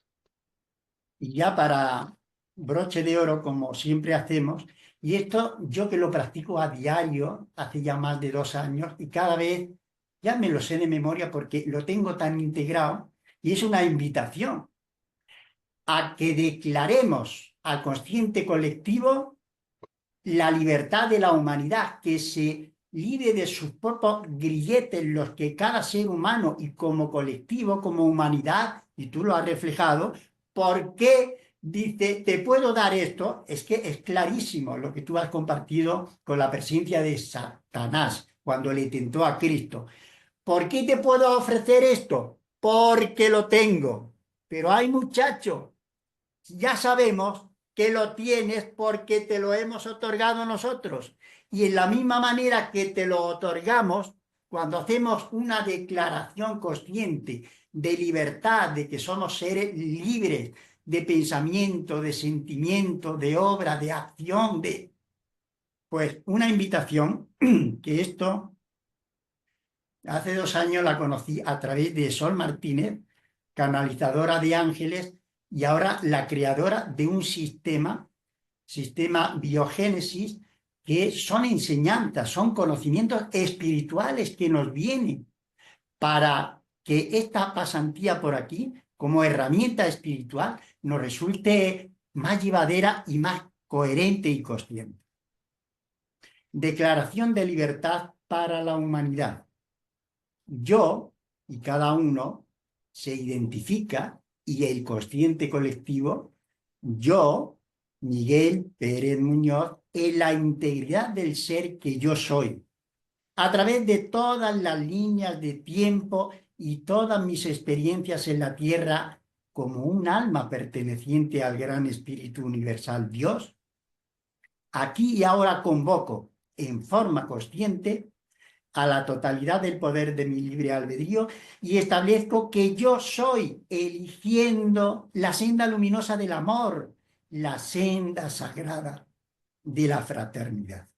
Speaker 1: Y ya para broche de oro, como siempre hacemos, y esto yo que lo practico a diario, hace ya más de 2 años, y cada vez ya me lo sé de memoria porque lo tengo tan integrado, y es una invitación a que declaremos al consciente colectivo la libertad de la humanidad, que se libre de sus propios grilletes, los que cada ser humano y como colectivo, como humanidad, y tú lo has reflejado, ¿por qué dice, te puedo dar esto? Es que es clarísimo lo que tú has compartido con la presencia de Satanás cuando le tentó a Cristo. ¿Por qué te puedo ofrecer esto? Porque lo tengo. Pero hay muchachos, ya sabemos que lo tienes porque te lo hemos otorgado nosotros. Y en la misma manera que te lo otorgamos, cuando hacemos una declaración consciente de libertad, de que somos seres libres de pensamiento, de sentimiento, de obra, de acción, pues una invitación, que esto hace 2 años la conocí a través de Sol Martínez, canalizadora de ángeles y ahora la creadora de un sistema biogénesis, que son enseñanzas, son conocimientos espirituales que nos vienen para que esta pasantía por aquí, como herramienta espiritual, nos resulte más llevadera y más coherente y consciente. Declaración de libertad para la humanidad. Yo y cada uno se identifica, y el consciente colectivo, yo, Miguel Pérez Muñoz, en la integridad del ser que yo soy, a través de todas las líneas de tiempo y todas mis experiencias en la tierra, como un alma perteneciente al gran Espíritu Universal Dios. Aquí y ahora convoco en forma consciente a la totalidad del poder de mi libre albedrío y establezco que yo soy eligiendo la senda luminosa del amor, la senda sagrada de la fraternidad.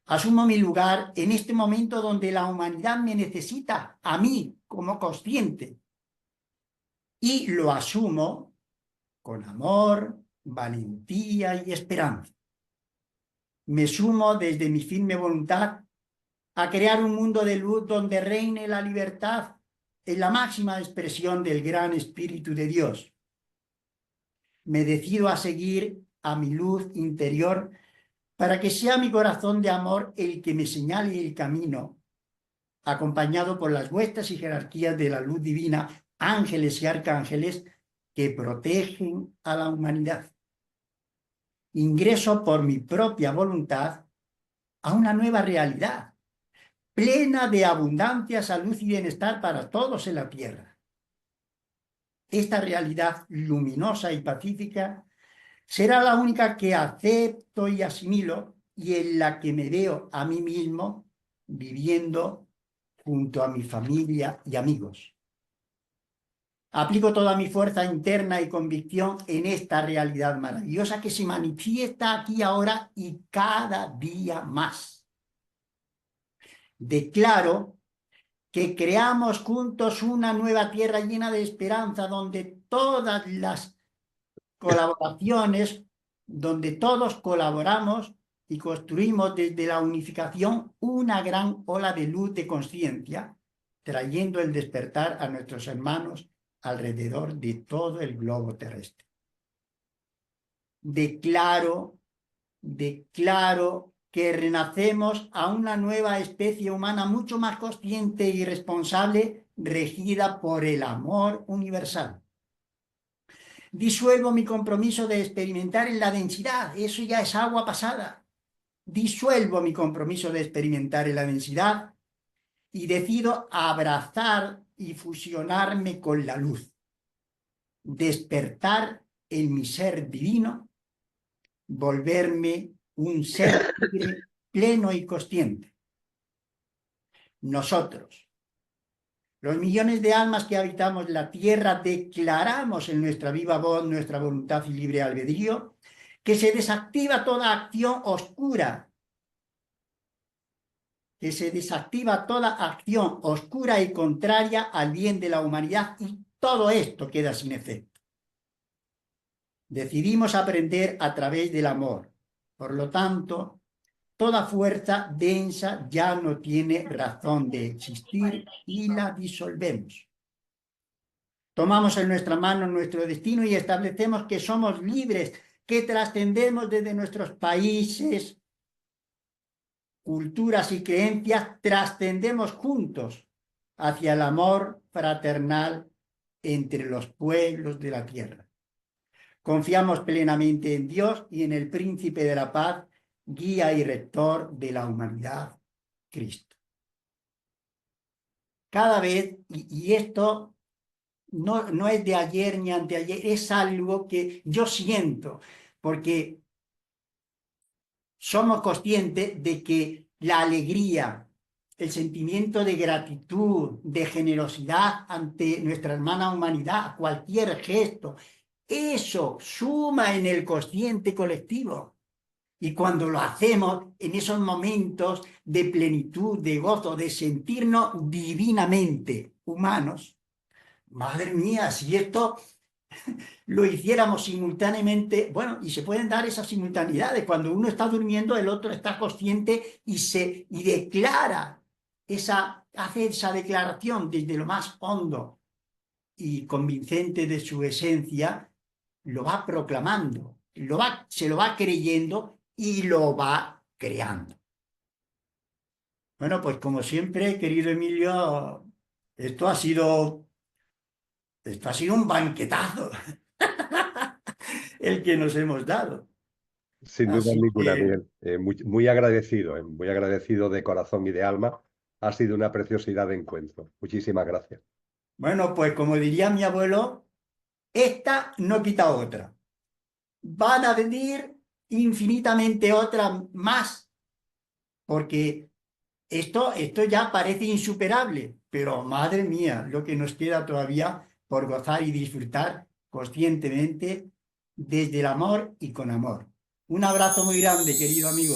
Speaker 1: Asumo mi lugar en este momento donde la humanidad me necesita a mí como consciente, y lo asumo con amor, valentía y esperanza. Me sumo desde mi firme voluntad a crear un mundo de luz donde reine la libertad en la máxima expresión del gran Espíritu de Dios. Me decido a seguir a mi luz interior para que sea mi corazón de amor el que me señale el camino, acompañado por las huestes y jerarquías de la luz divina, ángeles y arcángeles que protegen a la humanidad. Ingreso por mi propia voluntad a una nueva realidad, plena de abundancia, salud y bienestar para todos en la tierra. Esta realidad luminosa y pacífica será la única que acepto y asimilo, y en la que me veo a mí mismo viviendo junto a mi familia y amigos. Aplico toda mi fuerza interna y convicción en esta realidad maravillosa que se manifiesta aquí ahora y cada día más. Declaro que creamos juntos una nueva tierra llena de esperanza, donde todas las colaboraciones, donde todos colaboramos y construimos desde la unificación una gran ola de luz de conciencia, trayendo el despertar a nuestros hermanos alrededor de todo el globo terrestre. Declaro que renacemos a una nueva especie humana mucho más consciente y responsable, regida por el amor universal. Disuelvo mi compromiso de experimentar en la densidad, eso ya es agua pasada. Disuelvo mi compromiso de experimentar en la densidad y decido abrazar y fusionarme con la luz. Despertar en mi ser divino, volverme un ser libre, pleno y consciente. Nosotros, los millones de almas que habitamos la tierra, declaramos en nuestra viva voz, nuestra voluntad y libre albedrío, que se desactiva toda acción oscura, y contraria al bien de la humanidad, y todo esto queda sin efecto. Decidimos aprender a través del amor. Por lo tanto, toda fuerza densa ya no tiene razón de existir y la disolvemos. Tomamos en nuestra mano nuestro destino y establecemos que somos libres, que trascendemos desde nuestros países, culturas y creencias, trascendemos juntos hacia el amor fraternal entre los pueblos de la tierra. Confiamos plenamente en Dios y en el Príncipe de la Paz, guía y rector de la humanidad, Cristo. Cada vez, y esto no es de ayer ni anteayer, es algo que yo siento, porque somos conscientes de que la alegría, el sentimiento de gratitud, de generosidad ante nuestra hermana humanidad, cualquier gesto, eso suma en el consciente colectivo. Y cuando lo hacemos en esos momentos de plenitud, de gozo, de sentirnos divinamente humanos, madre mía, si esto lo hiciéramos simultáneamente, bueno, y se pueden dar esas simultaneidades. Cuando uno está durmiendo, el otro está consciente y declara hace esa declaración desde lo más hondo y convincente de su esencia, lo va proclamando, se lo va creyendo y lo va creando. Bueno, pues como siempre, querido Emilio, esto ha sido, esto ha sido un banquetazo el que nos hemos dado.
Speaker 2: Sin duda
Speaker 1: Así
Speaker 2: ninguna,
Speaker 1: que,
Speaker 2: Miguel. Muy agradecido de corazón y de alma. Ha sido una preciosidad de encuentro. Muchísimas gracias.
Speaker 1: bueno, pues como diría mi abuelo, esta no quita otra. Van a venir infinitamente otras más, porque esto ya parece insuperable, pero madre mía, lo que nos queda todavía por gozar y disfrutar conscientemente desde el amor y con amor. Un abrazo muy grande, querido amigo.